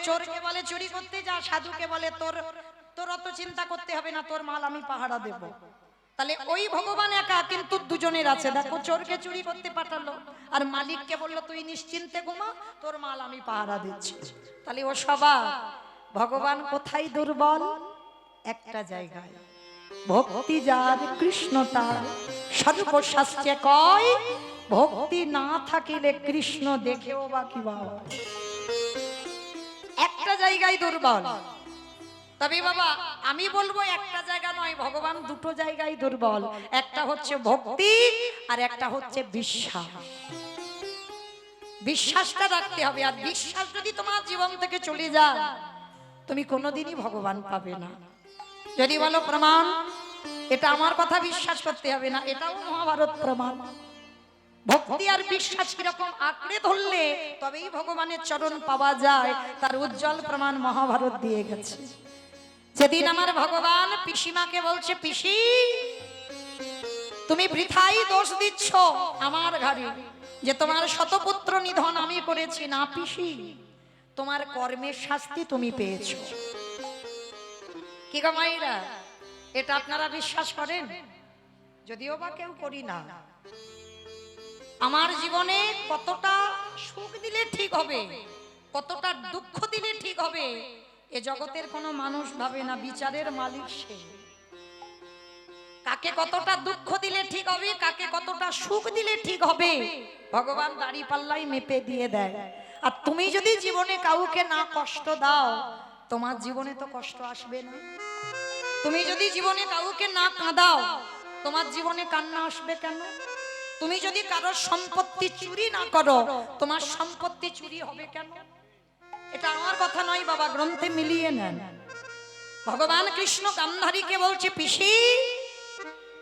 চোরকে বলে চুরি করতে যা, সাধুকে বলে তোর অত চিন্তা করতে হবে না, তোর মাল আমি পাহারা দেব। তাহলে ওই ভগবান একা, কিন্তু দুজনের আছে। দেখো চোরকে চুরি করতে পাঠালো আর মালিককে বললো তুই নিশ্চিন্তে ঘুমা, তোর মাল আমি পাহারা দিচ্ছি। তাহলে ও সবার ভগবান কোথায় দুর্বল? একটা জায়গায়, ভক্তি যার কৃষ্ণ তার। সর্বশাস্ত্রে কয় ভক্তি না থাকিলে কৃষ্ণ দেখেও বা কি বাবা। একটা জায়গায় দুর্বল। তবে বাবা আমি বলবো একটা জায়গা নয়, ভগবান দুটো জায়গায় দুর্বল। একটা হচ্ছে ভক্তি আর একটা হচ্ছে বিশ্বাস। বিশ্বাসটা রাখতে হবে, আর বিশ্বাস যদি তোমার জীবন থেকে চলে যায় তুমি কোনোদিনই ভগবান পাবে না। যদি বলো প্রমাণ, এটা আমার কথা বিশ্বাস করতে হবে না, এটাও মহাভারত প্রমাণ। ভক্তি আর বিশ্বাস কিরকম আঁকড়ে ধরলে তবেই ভগবানের চরণ পাওয়া যায়, তার উজ্জ্বল প্রমাণ মহাভারত দিয়ে গেছে। যেদিন আমার ভগবান পিসিমাকে বলছে, পিসি তুমি বৃথাই দোষ দিচ্ছ আমার ঘাড়ে যে তোমার শতপুত্র নিধন আমি করেছি। না পিসি, তোমার কর্মের শাস্তি তুমি পেয়েছো। কি গো মায়েরা, এটা আপনারা বিশ্বাস করেন? যদিও বা কেউ করি না। আমার জীবনে কতটা সুখ দিলে ঠিক হবে, কতটা দুঃখ দিলে ঠিক হবে, এ জগতের কোনো মানুষ ভাবে না। বিচারের মালিক সে। কাকে কতটা দুঃখ দিলে ঠিক হবে, কাকে কতটা সুখ দিলে ঠিক হবে, ভগবান দাড়ি পাল্লাই মেপে দিয়ে দেয়। আর তুমি যদি জীবনে কাউকে না কষ্ট দাও, তোমার জীবনে তো কষ্ট আসবে না। তুমি যদি জীবনে কাউকে না কাঁদাও, তোমার জীবনে কান্না আসবে কেন? তুমি যদি কারোর সম্পত্তি চুরি না করো, তোমার সম্পত্তি চুরি হবে কেন? এটা আমার কথা নয় বাবা, গ্রন্থে মিলিয়ে নেন। ভগবান কৃষ্ণ গান্ধারীকে বলছে, পিসি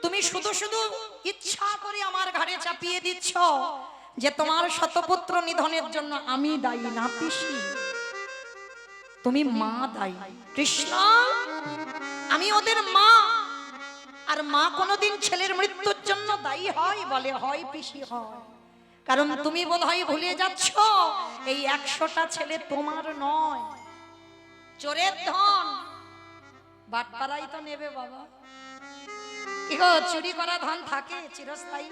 তুমি শুধু শুধু ইচ্ছা করে আমার ঘাড়ে চাপিয়ে দিচ্ছ যে তোমার শতপুত্র নিধনের জন্য আমি দায়ী। না পিসি, তুমি মা দায়ী। কৃষ্ণ আমি ওদের মা, আর মা কোনোদিন ছেলের মৃত্যুর জন্য দায়ী হয়? বলে হয় পিসি হয়। কারণ তুমি বোধহয় ভুলে যাচ্ছ এই 100টা ছেলে তোমার নয়, চোরের ধন বাটপাড়াই তো নেবে বাবা। কি গো, চুরি করা ধন থাকে চিরস্থায়ী?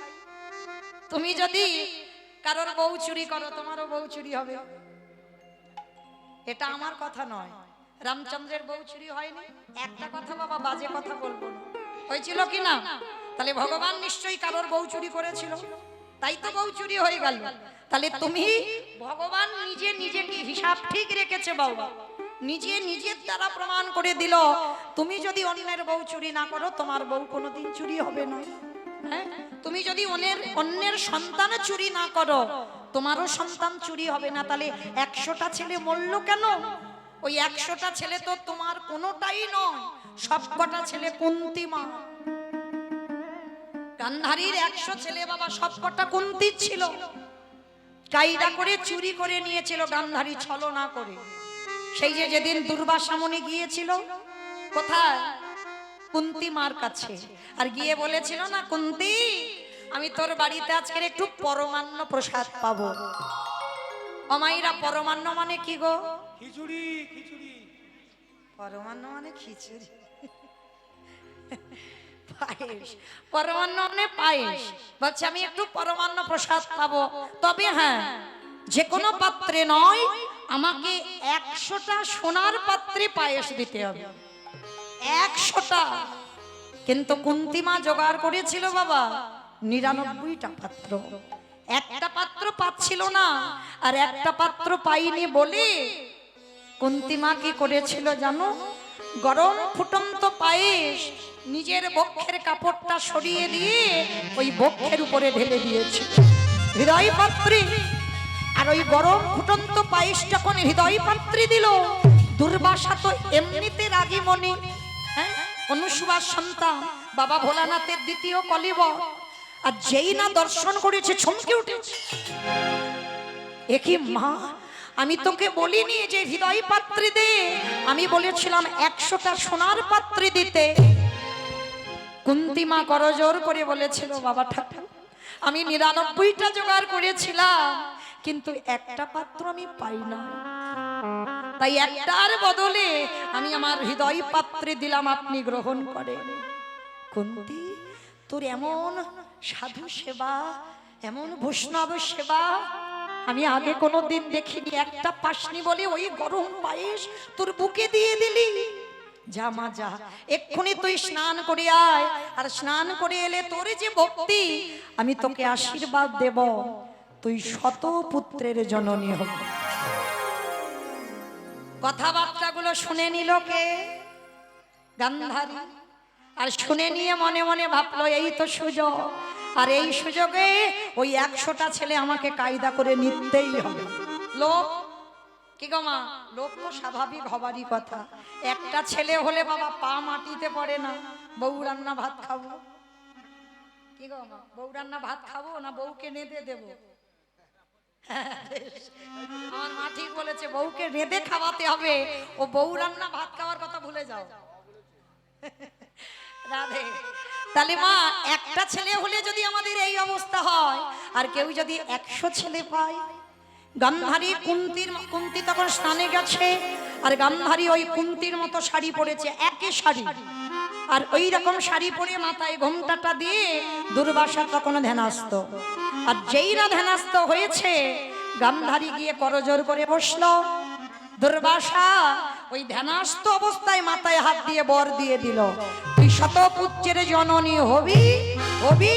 তুমি যদি কারোর বউ চুরি করো, তোমারও বউ চুরি হবে। এটা আমার কথা নয়। রামচন্দ্রের বউ চুরি হয়নি? একটা কথা বাবা বাজে কথা বলবো না, হয়েছিল কি না? তাহলে ভগবান নিশ্চয়ই কারোর বউ চুরি করেছিল, তাই তো বউ চুরি হয়ে গেল। তাহলে তুমি ভগবান নিজে নিজেকে হিসাব ঠিক রেখেছে বাবা, নিজে নিজের দ্বারা প্রমাণ করে দিল তুমি যদি অন্যের বউ চুরি না করো তোমার বউ কোনোদিন চুরি হবে না। হ্যাঁ, তুমি যদি অন্যের সন্তান চুরি না করো তোমারও সন্তান চুরি হবে না। তাহলে 100টা ছেলে মরলো কেন? ওই 100টা ছেলে তো তোমার কোনোটাই নয়, সবকটা ছেলে কুন্তী মা। গান্ধারীর 100 ছেলে বাবা সবকটা কুন্তির ছিল, কায়দা করে চুরি করে নিয়েছিল গান্ধারী ছলনা করে। সেই যে যেদিন দুর্বাসা মুনি গিয়েছিল কোথায়? কুন্তী মার কাছে, আর গিয়ে বলেছিল না কুন্তী আমি তোর বাড়িতে আজকের একটু পরমান্ন প্রসাদ পাবো। অমাইরা পরমান্ন মানে কি গো? খিচুড়ি খিচুড়ি। পরমান্ন মানে খিচুড়ি, পায়েস। পরমান্ন মানে পায়েস। বলছে আমি একটু পরমান্ন প্রসাদ পাবো, তবে হ্যাঁ যে কোনো পাত্রে নয়, আমাকে 100টা সোনার পাত্রে পায়েস দিতে হবে, 100টা। কিন্তু কুন্তী মা জোগাড় করেছিল বাবা 99টা পাত্র, একটা পাত্র পাচ্ছিল না। আর একটা পাত্র পাইনি বলে কুন্তী মা কি করেছিল জানো? গরম ফুটন্ত পায়েস নিজের বক্ষের কাপড়টা সরিয়ে দিয়ে ওই বক্ষের উপরে ঢেলে দিয়েছে হৃদয় পাত্রে। আর ওই গরম ফুটন্ত পায়েস যখন হৃদয় পাত্রে দিল, দুর্বাসা তো এমনিতে রাগী মনে, হ্যাঁ, অনুসুবার সন্তান, বাবা ভোলানাথের দ্বিতীয় কলিবর, আর যেই না দর্শন করেছে চমকে উঠেছে। একই মা, আমি তোকে বলিনি যে হৃদয় পাত্রে দে, আমি বলেছিলাম 100টা সোনার পাত্রে দিতে। কুন্তী মা করজোর করে বলেছিল বাবা ঠাকুর আমি 99টা জোগাড় করেছিলাম, কিন্তু একটা পাত্র আমি পাই না, তাই একটার বদলে আমি আমার হৃদয় পাত্রে দিলাম, আপনি গ্রহণ করেন। কুন্তী তোর এমন সাধু সেবা, এমন বৈষ্ণব সেবা আমি আগে কোনোদিন দেখিনি। একটা পাসনি বলে ওই গরম পায়েস তোর বুকে দিয়ে দিলি। যা মা যা, এক্ষুনি তুই স্নান করে আয়, আর স্নান করে এলে তোর যে ভক্তি, আমি তোকে আশীর্বাদ দেব, তুই শত পুত্রের জননী হব। কথাবার্তাগুলো শুনে নিল কে? গান্ধারী। আর শুনে নিয়ে মনে মনে ভাবলো এই তো সুযোগ, আর এই সুযোগে ওই 100টা ছেলে আমাকে কায়দা করে নিতেই হবে। লোক কি গো মা, লোক তো স্বাভাবিক হবারই কথা। একটা ছেলে হলে বাবা পা মাটিতে পড়ে না, বউ রান্না ভাত খাবো। কি গো মা, বউ রান্না ভাত খাবো না বউকে নেদে দেবো? আমার মা ঠিক বলেছে, বউকে রেঁধে খাওয়াতে হবে, ও বউ রান্না ভাত খাওয়ার কথা ভুলে যাও। রাধে। তাহলে মা একটা ছেলে হলে যদি আমাদের এই অবস্থা হয়, আর কেউ যদি 100 ছেলে পায়। গান্ধারী কুন্তী তখন স্নানে গেছে, আর গান্ধারী ওই কুন্তীর মতো শাড়ি পরেছে, একই শাড়ি, আর ওই রকম শাড়ি পরে মাথায় ঘোমটাটা দিয়ে দুর্বাসা তখন ধ্যানস্থ। আর যেই না ধ্যানস্থ হয়েছে, গান্ধারী গিয়ে করজোর করে বসলো। দুর্বাসা ওই ধ্যানস্থ অবস্থায় মাথায় হাত দিয়ে বর দিয়ে দিল, তুই শত পুত্রের জননী হবি হবি।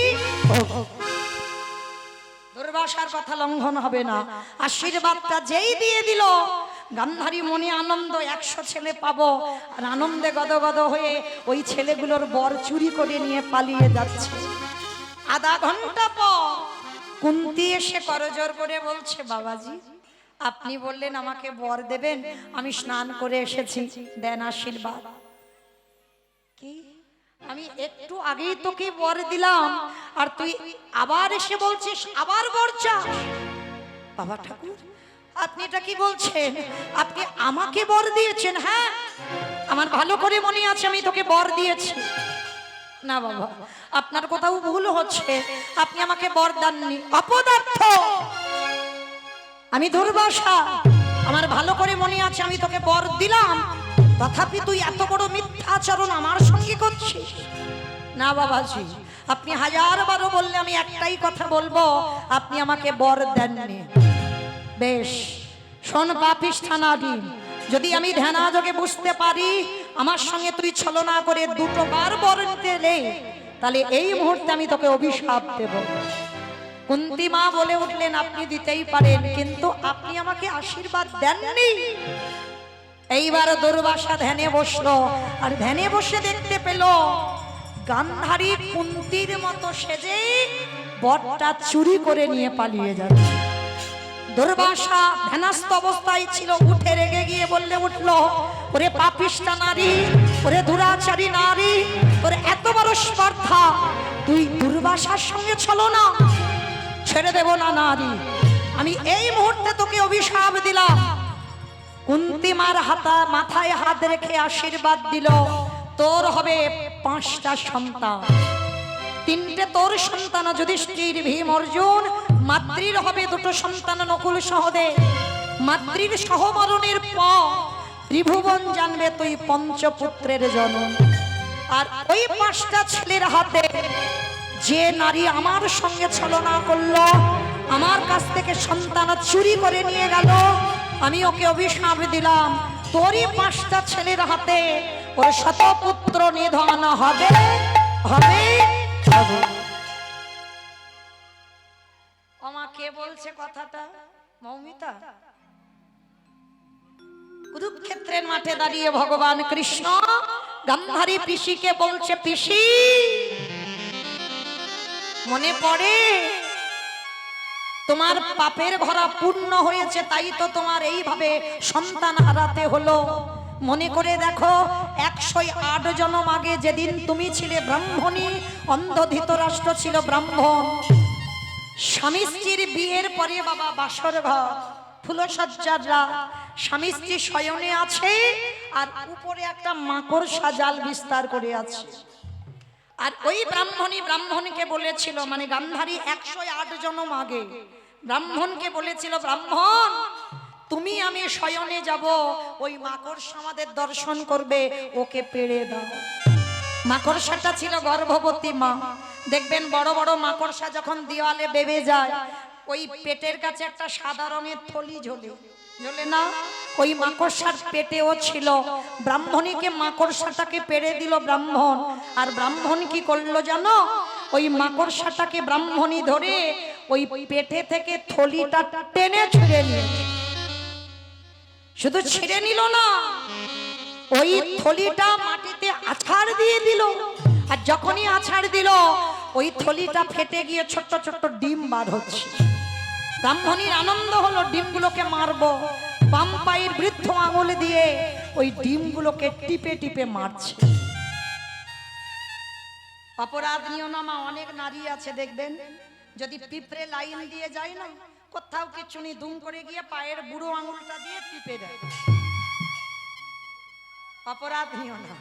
দুর্বাসার কথা লঙ্ঘন হবে না, আশীর্বাদটা যেই দিয়ে দিল, গান্ধারী মনে আনন্দ, 100 ছেলে পাবো, আর আনন্দে গদগদ হয়ে ওই ছেলেগুলোর বর চুরি করে নিয়ে পালিয়ে যাচ্ছে। আধা ঘন্টা পর কুন্তী এসে করজোর করে বলছে, বাবাজি আপনি বললেন আমাকে বর দেবেন, আমি স্নান করে এসেছি, দেন আশীর্বাদ। কি আমি একটু আগেই তোকে বর দিলাম, আর তুই আবার এসে বলছিস আবার বর চাস? বাবা ঠাকুর আপনি এটা কি বলছেন? আপনি আমাকে বর দিয়েছেন? হ্যাঁ আমার ভালো করে মনে আছে আমি তোকে বর দিয়েছি। না বাবা, আপনার কোথাও ভুল হচ্ছে, আপনি আমাকে বর দেননি, অপদার্থ। আমি দুর্বাসা, আমার ভালো করে মনে আছে আমি তোকে বর দিলাম, তথাপি তুই এত বড় মিথ্যা আচরণ আমার সঙ্গে করছিস। না বাবাজি, আপনি 1000 বারও বললে আমি একটাই কথা বলবো, আপনি আমাকে বর দেননি। বেশ শোন পাপিষ্ঠানাদি, যদি আমি ধ্যানাযোগে বুঝতে পারি আমার সঙ্গে তুই ছলনা করে 2টো বার বর নিতে এলে, তাহলে এই মুহূর্তে আমি তোকে অভিশাপ দেব। কুন্তী মা বলে উঠলেন, আপনি দিতেই পারেন, কিন্তু আপনি আমাকে আশীর্বাদ দেননি। এইবার দুর্বাসা ধ্যানে বসলো, আর ধ্যানে বসে দেখতে পেল গান্ধারী কুন্তীর মতো সেজে বরটা চুরি করে নিয়ে পালিয়ে যাচ্ছে। দুর্বাসা ধ্যানস্থ অবস্থায় ছিল, উঠে রেগে গিয়ে বললে উঠলো, ওরে পাপিষ্টা নারী, ওরে দুরাচারী নারী, তোর এত বড় স্পর্ধা, তুই দুর্বাসার সঙ্গে চলো না, ছেড়ে দেব না নারী, আমি এই মুহূর্তে তোকে অভিশাপ দিলাম। কুন্তী মার মাথায় হাত রেখে আশীর্বাদ দিল, তোর হবে 5টা সন্তান, 3টে তোর সন্তান যুধিষ্ঠির ভীম অর্জুন, মাতৃর হবে 2টো সন্তান নকুল সহদেব। মাতৃর সহমরণের পর ত্রিভুবন জানবে তুই পঞ্চপুত্রের জনম। আর ওই 5টা ছেলের হাতে যে নারী আমার সঙ্গে ছলনা করলো, আমার কাছ থেকে সন্তান চুরি করে নিয়ে গেল, আমি ওকে অভিশাপ দিলাম, তোরই 5টা ছেলের হাতে ওর শতপুত্র নিধন হবে হবে হবে। ওমা কে বলছে কথাটা? মৌমিতা। কুরুক্ষেত্রের মাঠে দাঁড়িয়ে ভগবান কৃষ্ণ গান্ধারী পিসিকে বলছে, পিসি মনে পড়ে তোমার পাপের ভরা পূর্ণ হয়েছে, তাই তো তোমার এইভাবে সন্তান হারাতে হলো। মনে করে দেখো 108 জন্ম আগে যেদিন তুমি ছিলে ব্রাহ্মণী, অন্ধ ধৃতরাষ্ট্র ছিল ব্রাহ্মণ, স্বামী স্ত্রীর বিয়ের পরে বাবা বাসর ঘর ফুলসজ্জার রাত, স্বামী স্ত্রী শয়নে আছে, আর উপরে একটা মাকড়সা জাল বিস্তার করে আছে। আর ওই ব্রাহ্মণী ব্রাহ্মণকে বলেছিল, মানে গান্ধারী 108 জন্ম আগে ব্রাহ্মণকে বলেছিল, ব্রাহ্মণ তুমি আমি শয়নে যাব, ওই মাকড়সা আমাদের দর্শন করবে, ওকে পেড়ে দাও। মাকড়সাটা ছিল গর্ভবতী মা। দেখবেন বড় বড় মাকড়সা যখন দেওয়ালে বেবে যায়, ওই পেটের কাছে একটা সাদা রঙের থলি ঝোলে ঝোলে না, ওই মাকড়সার পেটেও ছিল। ব্রাহ্মণীকে মাকড়সাটাকে পেড়ে দিল ব্রাহ্মণ, আর ব্রাহ্মণ কি করলো জানো, ওই মাকড়সাটাকে ব্রাহ্মণী ধরে ওই পেটে থেকে থলিটা টেনে ছিঁড়ে নিল। শুধু ছিঁড়ে নিল না, ওই থলিটা মাটিতে আছাড় দিয়ে দিল, আর যখনই আছাড় দিল ওই থলিটা ফেটে গিয়ে ছোট্ট ছোট্ট ডিম বার হচ্ছে। ব্রাহ্মণীর আনন্দ হলো, ডিমগুলোকে মারবো, বাম পায়ের বৃদ্ধ আঙুল দিয়ে ওই ডিমগুলোকে টিপে টিপে মারছে। অপরাধ নিও না মা, অনেক নারী আছে দেখবেন, যদি পিঁপড়ে লাইন দিয়ে যায় না, কোথাও কিছু নেই, দুম করে গিয়ে পায়ের বুড়ো আঙুলটা দিয়ে টিপে দেয়। অপরাধ নিও না,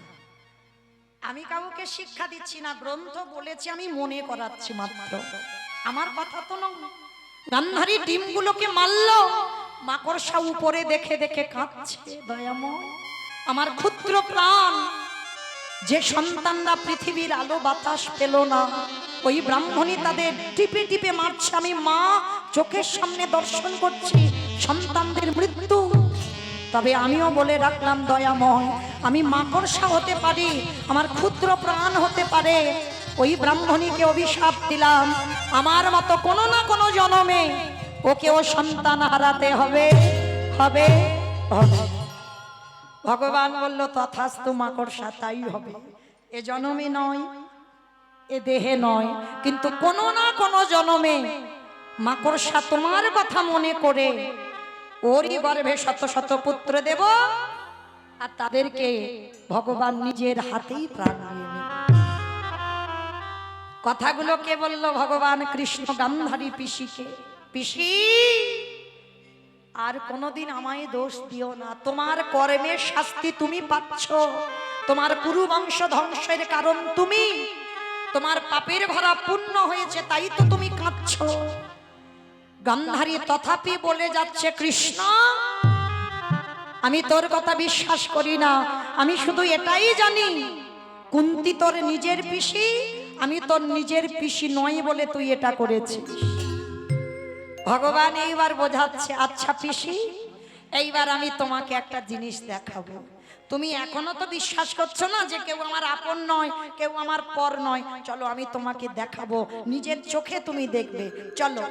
আমি কাউকে শিক্ষা দিচ্ছি না, গ্রন্থ বলেছি, আমি মনে করাচ্ছি মাত্র, আমার কথা তো নয়। গান্ধারী ডিমগুলোকে মারলো, মাকড়সা উপরে দেখে দেখে কাঁদছে, দয়াময় আমার ক্ষুদ্র প্রাণ, যে সন্তানরা পৃথিবীর আলো বাতাস পেল না, ওই ব্রাহ্মণী তাদের টিপে টিপে মারছে, আমি মা চোখের সামনে দর্শন করছি সন্তানদের মৃত্যু। তবে আমিও বলে রাখলাম দয়াময়, আমি মাকড়সা হতে পারি, আমার ক্ষুদ্র প্রাণ হতে পারে। ওই ব্রাহ্মণীকে অভিশাপ দিলাম, আমার মতো কোনো না কোনো জন্মে ওকেও সন্তান হারাতে হবে হবে হবে। ভগবান বলল, তথাস্তু মাকড়সা, তাই হবে। এ জন্মে নয়, এ দেহে নয়, কিন্তু কোনো না কোনো জন্মে মাকড়সা তোমার কথা মনে করে ওরই গর্ভে শত শত পুত্র দেব, আর তাদেরকে ভগবান নিজের হাতেই প্রাণ দিয়ে নেবে। কথাগুলো কে বলল? ভগবান কৃষ্ণ গান্ধারী পিসিকে, পিসি আর কোনোদিন আমায় দোষ দিও না, তোমার কর্মের শাস্তি তুমি পাচ্ছ, তোমার কুরু বংশ ধ্বংসের কারণ তুমি, তোমার পাপের ভরা পূর্ণ হয়েছে, তাই তো তুমি কাঁদছ। গান্ধারী তথাপি বলে যাচ্ছে, কৃষ্ণ আমি তোর কথা বিশ্বাস করি না, আমি শুধু এটাই জানি কুন্তী তোর নিজের পিসি, আমি তোর নিজের পিসি নই বলে তুই এটা করেছিস। ভগবান এইবার বোঝাচ্ছে, আচ্ছা পিসি, এইবার আমি তোমাকে একটা জিনিস দেখাবো, তুমি এখনো তো বিশ্বাস করছো না যে কেউ আমার আপন নয়, কেউ আমার পর নয়। চলো আমি তোমাকে দেখাবো, নিজের চোখে তুমি দেখবে। চলো।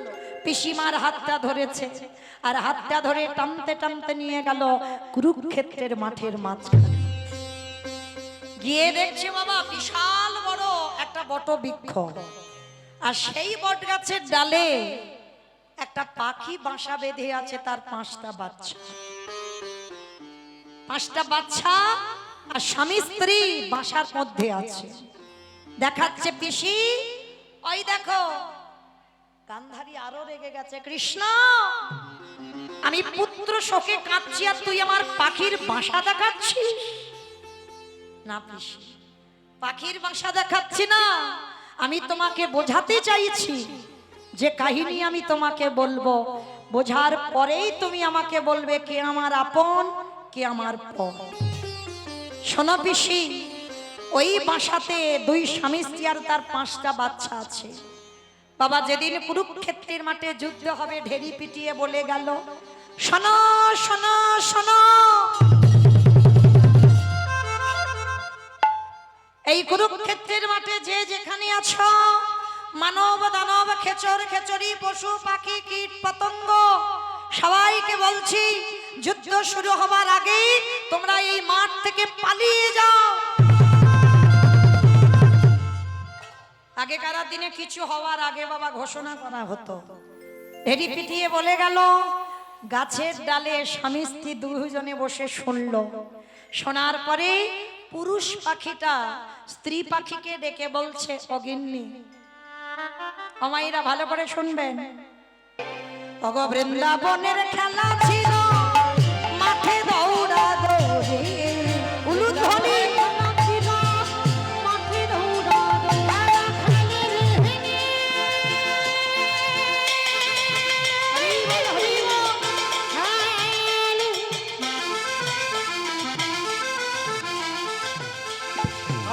পিসিমার হাতটা ধরেছে, আর হাতটা ধরে টানতে টানতে নিয়ে গেল কুরুক্ষেত্রের মাঠের মাঝখানে। গিয়ে দেখছে বাবা বিশাল বড় একটা বট বৃক্ষ, আর সেই বট গাছের ডালে একটা পাখি বাসা বেঁধে আছে, তার 5টা বাচ্চা। 5টা বাচ্চা আর স্বামী স্ত্রী বাসার মধ্যে আছে। দেখাচ্ছে পিসি, ওই দেখো। গান্ধারী আরো রেগে গেছে, কৃষ্ণ আমি পুত্র শোকে কাঁদছি আর তুই আমার পাখির বাসা দেখাচ্ছিস? না পিসি, পাখির বাসা দেখাচ্ছি না, আমি তোমাকে বোঝাতে চাইছি যে কাহিনী আমি তোমাকে বলবো, বোঝার পরেই তুমি আমাকে বলবে কে আমার আপন কে আমার পর। শোনো পিসি, ওই বাসাতে 2 স্বামী স্ত্রী আর তার 5টা বাচ্চা আছে। বাবা যেদিন কুরুক্ষেত্রের মাঠে যুদ্ধ হবে ঢেরি পিটিয়ে বলে গেল, শোনো শোনো শোনো, এই কুরুক্ষেত্রের মাঠে যে যেখানে আছো, মানব দানব খেচর খেচরি পশু পাখি কীট পতঙ্গ সবাইকে বলছি, যুদ্ধ শুরু হবার আগেই তোমরা এই মাঠ থেকে পালিয়ে যাও। আগেকার দিনে কিছু হওয়ার আগে বাবা ঘোষণা করা হতো। ঢেরি পিটিয়ে বলে গেল, গাছের ডালে স্বামী স্ত্রী 2 জনে বসে শুনলো। শোনার পরে পুরুষ পাখিটা স্ত্রী পাখিকে ডেকে বলছে, অগিন্নি, আমাইরা ভালো করে শুনবেন, অগ বৃন্দাবনের খেলা ছিল মাঠে দৌড়া দৌড়ি, উলুধ্বনি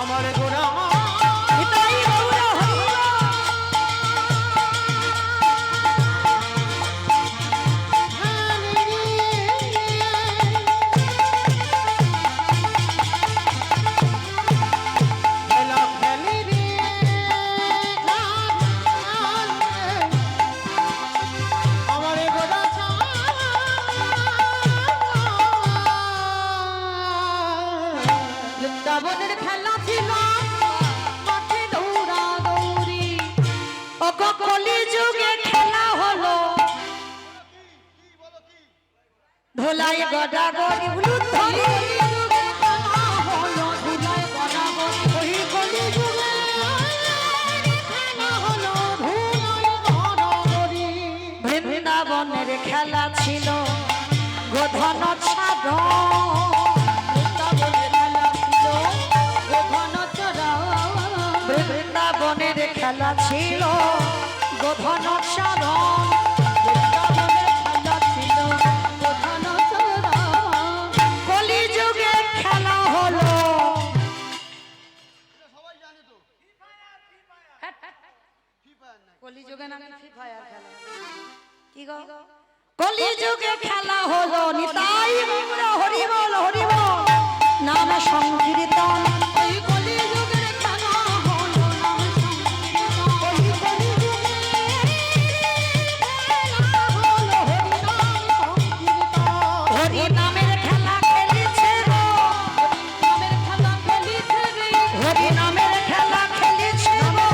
আমার গোড়া বৃন্দাবনের খেলা ছিল মাঠে দৌড়া দৌড়ি, কলি যুগে খেলা হলো ধোলাই গডা গড়ি, উলুধ্বনি বৃন্দাবনের খেলা ছিল গোধন বৃন্দাবনের খেলা ছিল গোধন সাধন, কলিযুগে খেলা হলো কলিযুগে নামে ফ্রি ফায়ার খেলা। কি গো, কলিযুগে খেলা হলো নিতাই গৌর হরি বল হরি বল, নাম সংকীর্তন। হরি নামের খেলা খেলেছে গো, হরি নামের খেলা খেলেছে গো,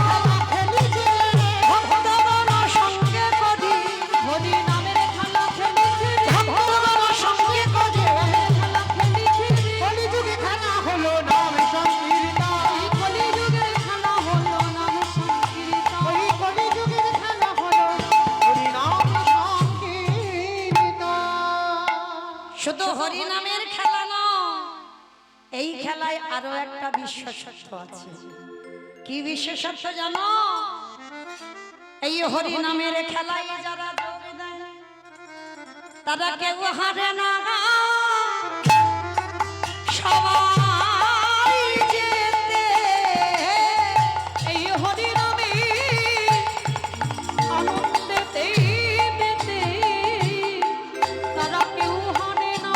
ভক্তগণ সঙ্গে করি, ভক্তগণ সঙ্গে করি, কলিযুগে খেলা হলো নাম সংকীর্তন, কলিযুগের খেলা হলো নাম সংকীর্তন, ওই কলিযুগের খেলা হলো হরি নাম সংকীর্তন। শুধু হরি নামের খেলা নয়, এই খেলায় আরো একটা বিশেষত্ব আছে। কি বিশেষত্ব জানো? এই হরি নামের খেলায় যারা যোগ দেয় তারা কেউ হারে না, সবাই যেতে এই হরি নামে আনন্দেতে মেতে, তারা কেউ হারে না,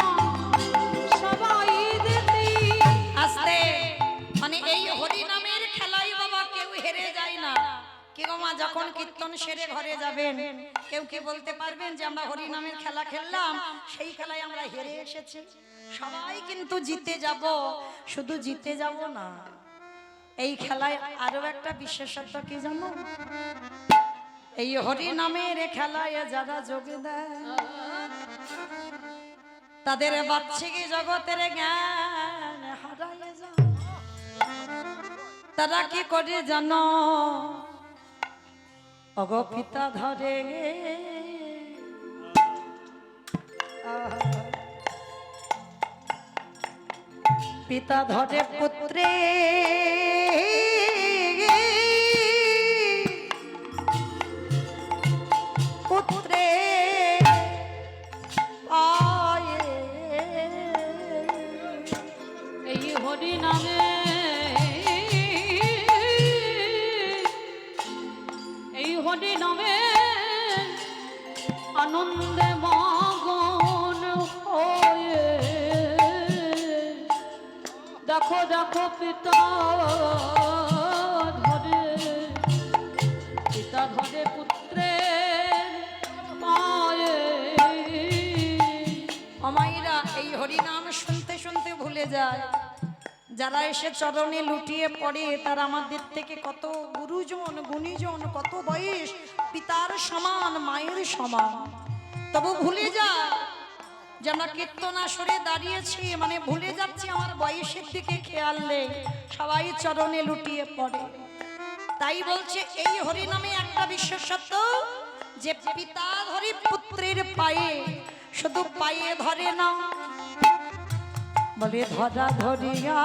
সবাই যেতে না। কি গো মা, যখন কীর্তন সেরে ঘরে যাবেন, কেউ কি বলতে পারবেন যে আমরা হরি নামের খেলা খেললাম, সেই খেলায় আমরা হেরে এসেছি? সবাই কিন্তু জিতে যাব। শুধু জিতে যাব না, এই খেলায় আরো একটা বিশেষত্ব কি জানো? এই হরি নামের খেলায় যারা যোগ দেয় তাদের বাচ্চিকি জগতের জ্ঞান হারায় যায়। তারা কি করে জানো? অগো পিতা ধরে পিতা ধরে পুত্রে পুত্রে পায়ে এই হরি নামে এই হরি নামে আনন্দে মগন হয়ে দেখো দেখো পিতা ধরে পুত্রের পায়ে। অমাইরা এই হরিনাম শুনতে শুনতে ভুলে যায় যারা এসে চরণে লুটিয়ে পড়ে তারা আমাদের থেকে কত গুরুজন গুণীজন, কত বয়স, পিতার সমান মায়ের সমান, তবু ভুলে যায় যে আমরা কীর্তন আসরে দাঁড়িয়েছি, মানে ভুলে যাচ্ছি আমার বয়সের দিকে খেয়াল নেই, সবাই চরণে লুটিয়ে পড়ে। তাই বলছে এই হরিনামে একটা বিশেষত্ব যে পিতা ধরি পুত্রের পায়ে, শুধু পায়ে ধরে না, বলে ধরা ধরিয়া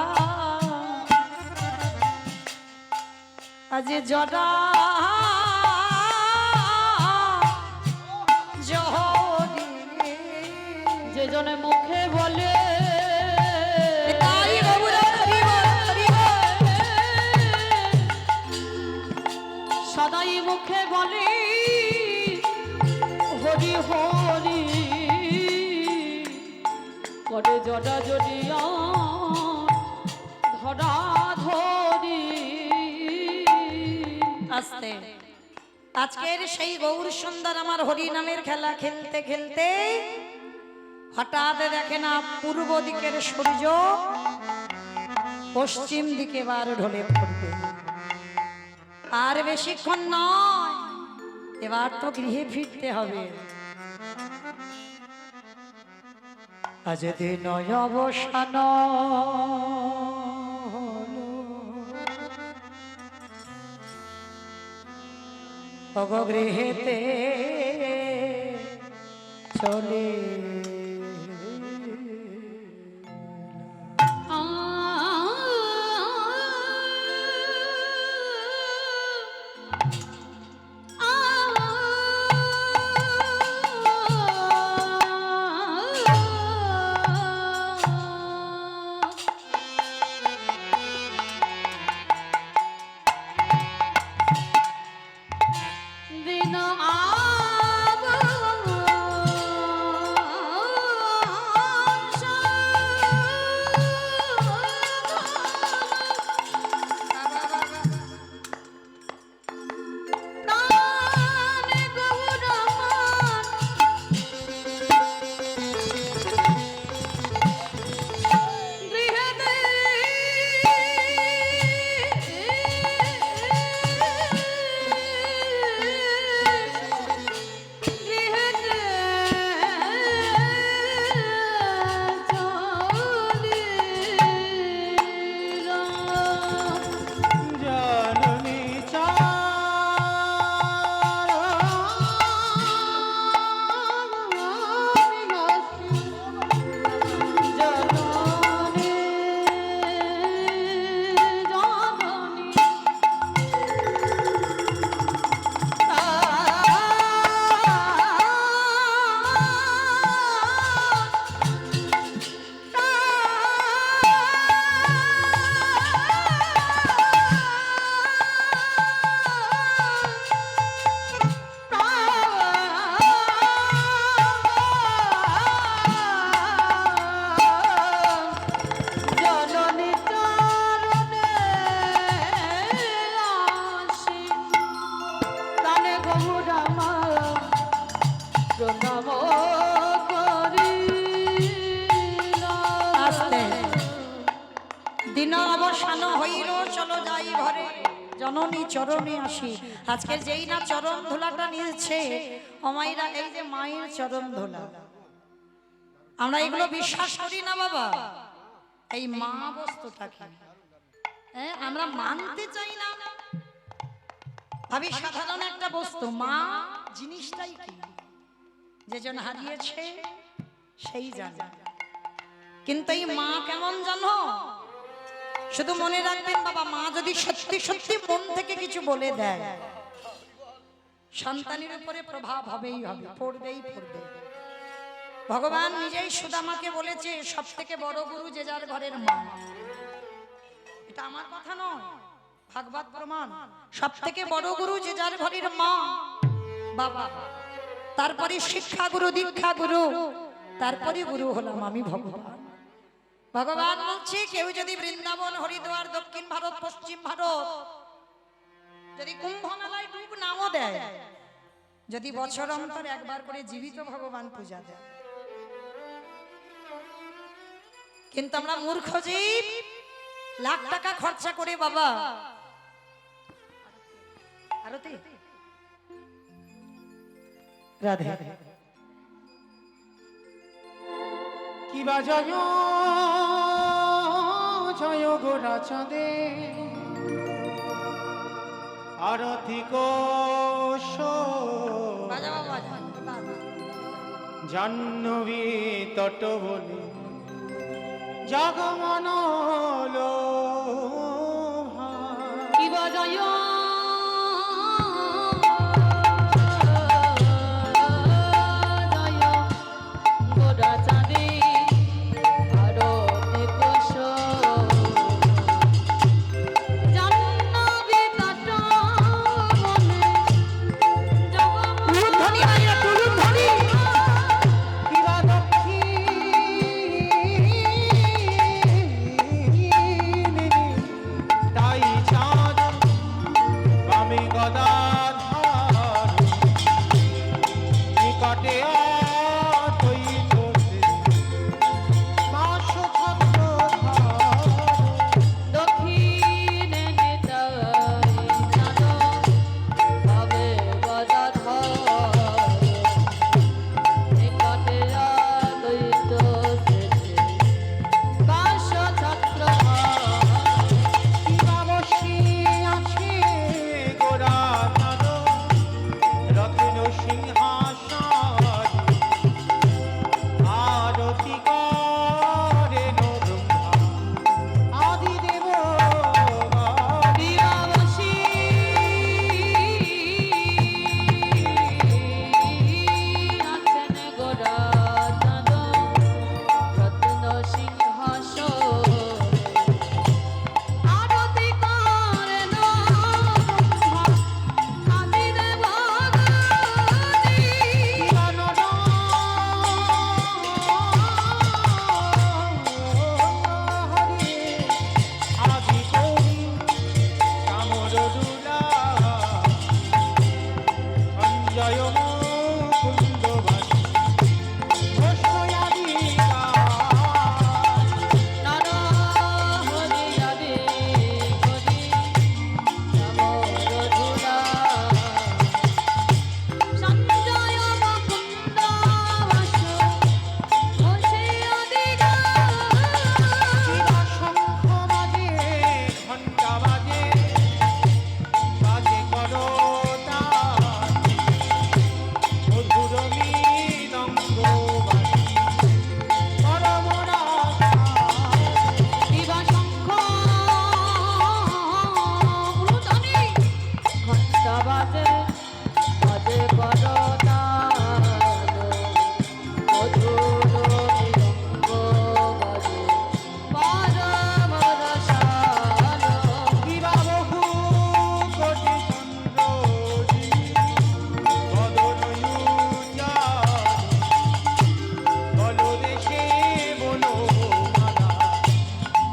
আজ জরা জহরি যে জনে মুখে বলে তাই বাবুরা হরি বল, হরি বল। সদাই মুখে বলে হরি হরি করে জডা জডিয়া ধরা ধরি। আস্তে আজকের সেই গৌর সুন্দর আমার হরি নামের খেলা খেলতে খেলতে হঠাৎ দেখে না পূর্ব দিকের সূর্য পশ্চিম দিকে বার ঢলে পড়বে। আর বেশিক্ষণ নয়, এবার তো গৃহে ফিরতে হবে। আজ দিন অবসান গৃহেতে চলে দিন প্রণাম করি আস্তে দিন অবসান হইল, চলো যাই ঘরে, জননী চরণে আসি। আজকে যেই না চরণ ধুলাটা নিয়েছে অমাইরা, এই যে মায়ের চরণ ধুলা, আমরা এগুলো বিশ্বাস করি না বাবা। এই মা বস্তুটাকে আমরা মানতে চাই না, ভাবি সাধারণ একটা বস্তু। মা জিনিসটাই কি, যেজন হারিয়েছে সেই জানে। কিন্তু এই মা কেমন জানো, শুধু মনে রাখবেন বাবা, মা যদি সত্যি সত্যি মন থেকে কিছু বলে দেয়, সন্তানের উপরে প্রভাব হবেই হবে, পড়বেই পড়বে। ভগবান নিজেই সুদামাকে বলেছে, সব থেকে বড় গুরু যে যার ঘরের মা। এটা আমার কথা নয়, ভাগবত প্রমাণ। সব থেকে বড় গুরু যে যার ঘরের মা বাবা, তারপরে শিক্ষা গুরু, দীক্ষা গুরু, তারপরে গুরু হলাম আমি ভগবান। ভগবান বলছে, কেউ যদি বৃন্দাবন, হরিদ্বার, দক্ষিণ ভারত, পশ্চিম ভারত, যদি কুম্ভ মেলায় ডুব নামও দেয়, যদি বছর অন্তর একবার করে জীবিত ভগবান পূজা দেয়, কিন্তু আমরা মূর্খ জীব, লাখ টাকা খরচা করে বাবা আরতি রাধে কিবা জয় জয় গোরা চাঁদে আরতি কোশ বাজা বাবা জাহ্নবী তটবনে জগমনলো কি বাজয় গোরা চাঁদে আরতি কোশ জাহ্নবী তটবনে ধ্বনি মাইরা তুলুন ধ্বনি। কিবা দক্ষিণে তাই চাঁদ বামে গদাধার নিকটে অদ্বৈত মাস ছত্রধার দক্ষিণে নিতাই চাঁদ ভাবে গদাধর নিকটে অদ্বৈত সেজে বাস ছত্রধর কিবা বসি আছে গোরা চাঁদ রত্ন সিংহাসন আরতি করেন ব্রহ্মা আদিদেব দিবাবসী আছেন গোরা চাঁদ রত্ন সিংহাসন আরতি করেন ব্রহ্মা আদিদেব আদি কৌরি কামরদুলা সঞ্জয় মুকুন্দবাসী ঘোষয়াদিকা নার হরি আদি হরি নমরধুলা সঞ্জয় মুকুন্দ বাসু ঘোষে আদিগা শিবা শঙ্খ বাজে ঘণ্টা বাজে বাজে করতাল মধুর মৃদঙ্গ বাজে পরমরাধা দিবা শঙ্খ গুরুজনী ঘণ্টা বাজে বাজে করতাল মধুর মৃদঙ্গ বাজে পরম রসাল কিবা বহু কোটি চন্দ্রজি বদনয়ুজান বলদেশে বনমালা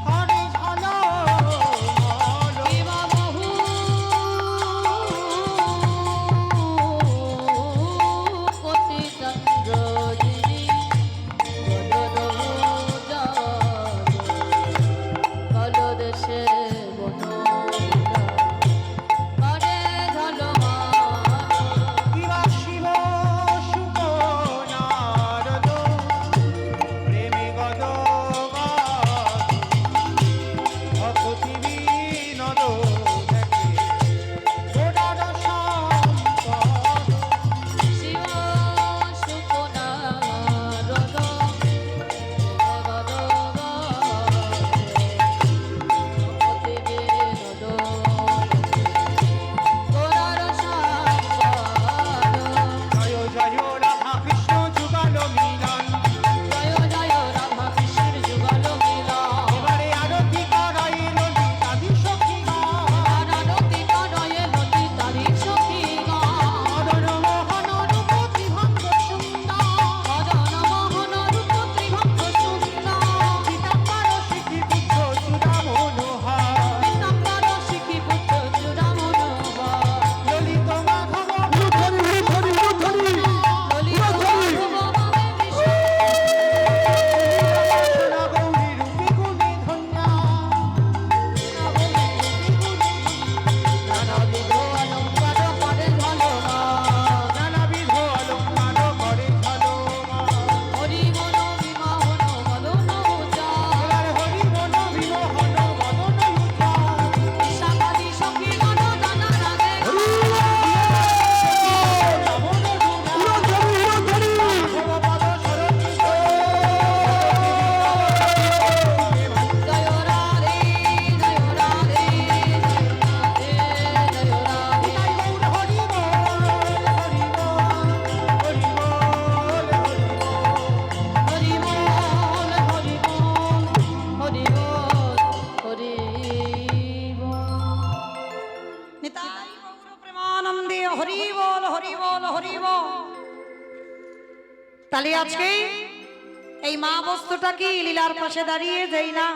হরে ঝলমল দিবা বহু নাম দিয়ে হরি বল হরি বল হরি বল। তাহলে আজকে এই মা বস্তুটা কি লীলার পাশে দাঁড়িয়ে যাই না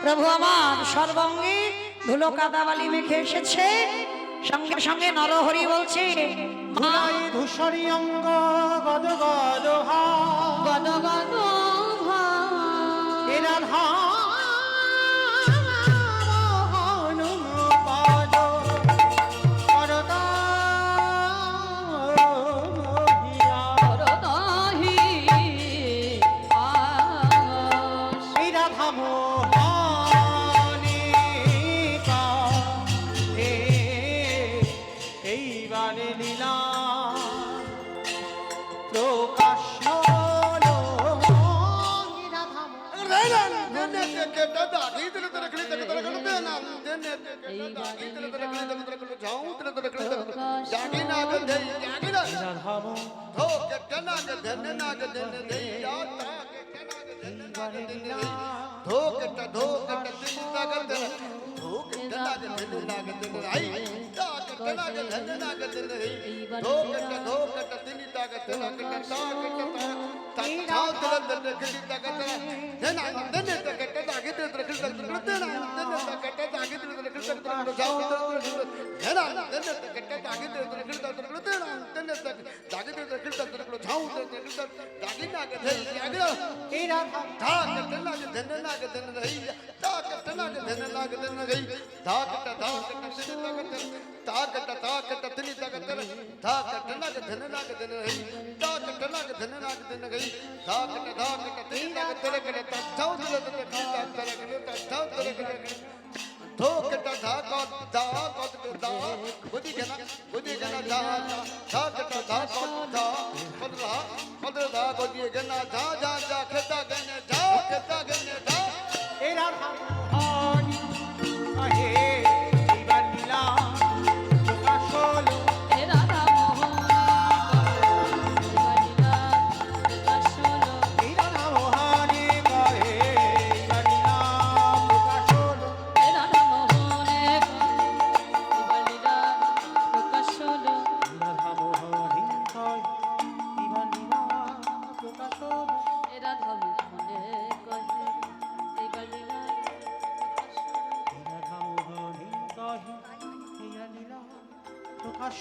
প্রভু আমার সর্বঙ্গে ধুলো কাদাবালি মেখে এসেছে, সঙ্গে সঙ্গে নরহরি বলছে মা ধুলাই ধূসরি অঙ্গ গদ গদ গদ গদ এরা এইবারে লীলা প্রকাশ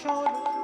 হলো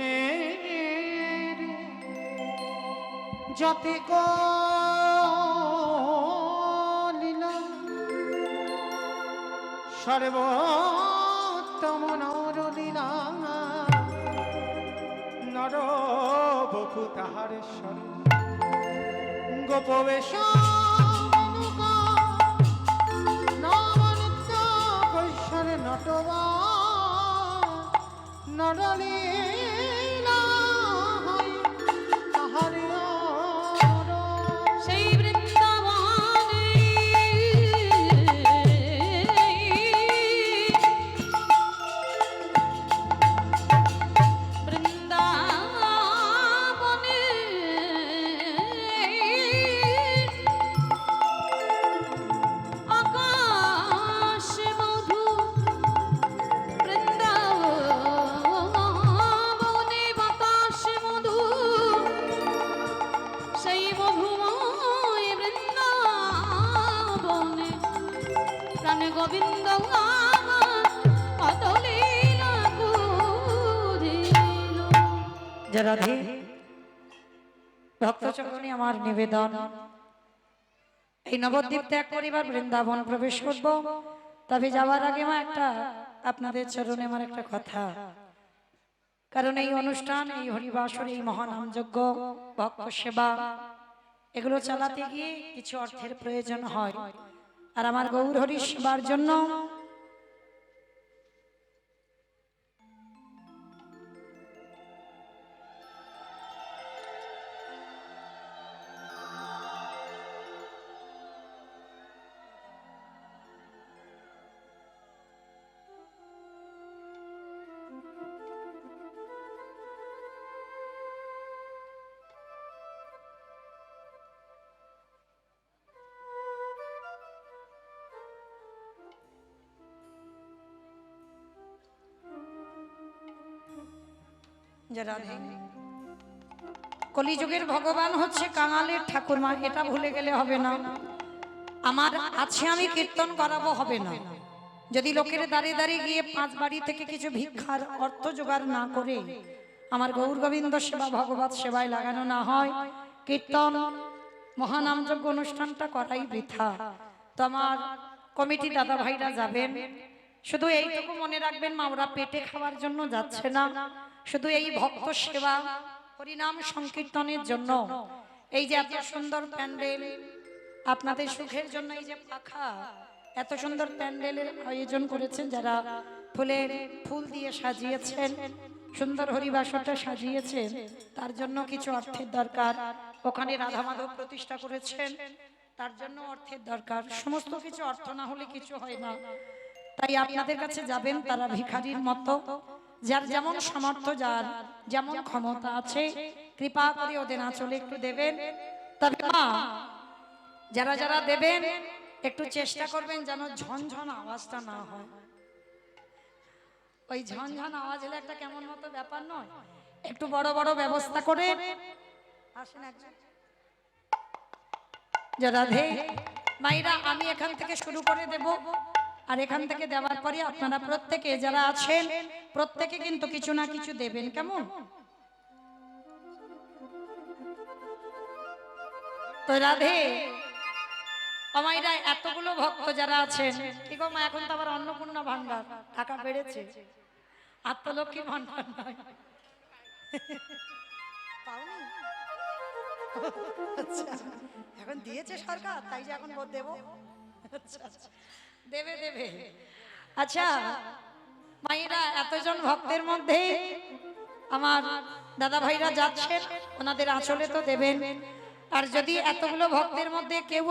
শ্রীকৃষ্ণের যতে লীলা সর্বোত্তম নরলীলা নর বপু তাহার গোপবেশ নটবা নরলীলা তাহারে সেই বৃন্দাবনে বৃন্দাবনে গোবিন্দ আমার কত লীলা করিল। জয় রাধে। ভক্ত চরণে আমার নিবেদন, এই নবদ্বীপ ত্যাগ করিবার বৃন্দাবন প্রবেশ করব, তবে যাওয়ার আগে মা একটা আপনাদের চরণে আমার একটা কথা, কারণ এই অনুষ্ঠান, এই হরিবাসর, এই মহানাম যজ্ঞ, ভক্ত সেবা, এগুলো চালাতে গিয়ে কিছু অর্থের প্রয়োজন হয়। আর আমার গৌর হরি সেবার জন্য কলিযুগের ভগবান হচ্ছে কাঙালের ঠাকুরমা, এটা ভুলে গেলে হবে না। আমার আছে আমি কীর্তন করাবো হবে না, যদি লোকের দাঁড়িয়ে দাঁড়িয়ে গিয়ে 5 বাড়ি থেকে কিছু ভিক্ষার অর্থ জোগাড় না করে আমার গৌর গোবিন্দ সেবা ভগবত সেবায় লাগানো না হয়, কীর্তন মহানামযজ্ঞ অনুষ্ঠানটা করাই বৃথা। তো আমার কমিটি দাদা ভাইরা যাবেন, শুধু এইটুকু মনে রাখবেন মা, ওরা পেটে খাওয়ার জন্য যাচ্ছে না, শুধু এই ভক্ত সেবা হরিনাম সংকীর্তনের জন্য। এই যে এত সুন্দর প্যান্ডেল, আপনাদের সুখের জন্য এই যে পাখা, এত সুন্দর প্যান্ডেলের আয়োজন করেছেন যারা, ফুল দিয়ে সাজিয়েছেন, সুন্দর হরিবাসরটা সাজিয়েছেন, তার জন্য কিছু অর্থের দরকার। ওখানে রাধা মাধব প্রতিষ্ঠা করেছেন, তার জন্য অর্থের দরকার। সমস্ত কিছু অর্থ না হলে কিছু হয় না। তাই আপনাদের কাছে যাবেন তারা ভিখারির মতো, যার যেমন সামর্থ্য, যার যেমন ক্ষমতা আছে, কৃপা করে ওদের আঁচলে একটু দেবেন। তবে মা, যারা যারা দেবেন একটু চেষ্টা করবেন যেন ঝনঝন আওয়াজটা না হয়। ওই ঝনঝন আওয়াজ হলে একটা কেমন মতো ব্যাপার নয়, একটু বড় বড় ব্যবস্থা করে আসেন একজন। জয় রাধে। মাইরা, আমি এখান থেকে শুরু করে দেব, আর এখান থেকে দেওয়ার পরে আপনারা প্রত্যেকে যারা আছেন প্রত্যেকে কিন্তু কিছু না কিছু দেবেন, কেমন? তো রাধে। আমাইরা এতগুলো ভক্ত যারা আছেন, কি গো মা, এখন তো আবার অন্নপূর্ণা ভান্ডার টাকা বেড়েছে, আত্মলক্ষ্মী ভান্ডার নয়, পাওনি? আচ্ছা, এখন দিয়েছে সরকার, তাই যে এখন দেব। আচ্ছা, দেবে দেবে। আচ্ছা মায়েরা, এতজন ভক্তের মধ্যে আমার দাদা ভাইরা যাচ্ছেন, ওনাদের আঁচলে তো দেবেন। আর যদি এতগুলো ভক্তের মধ্যে কেউ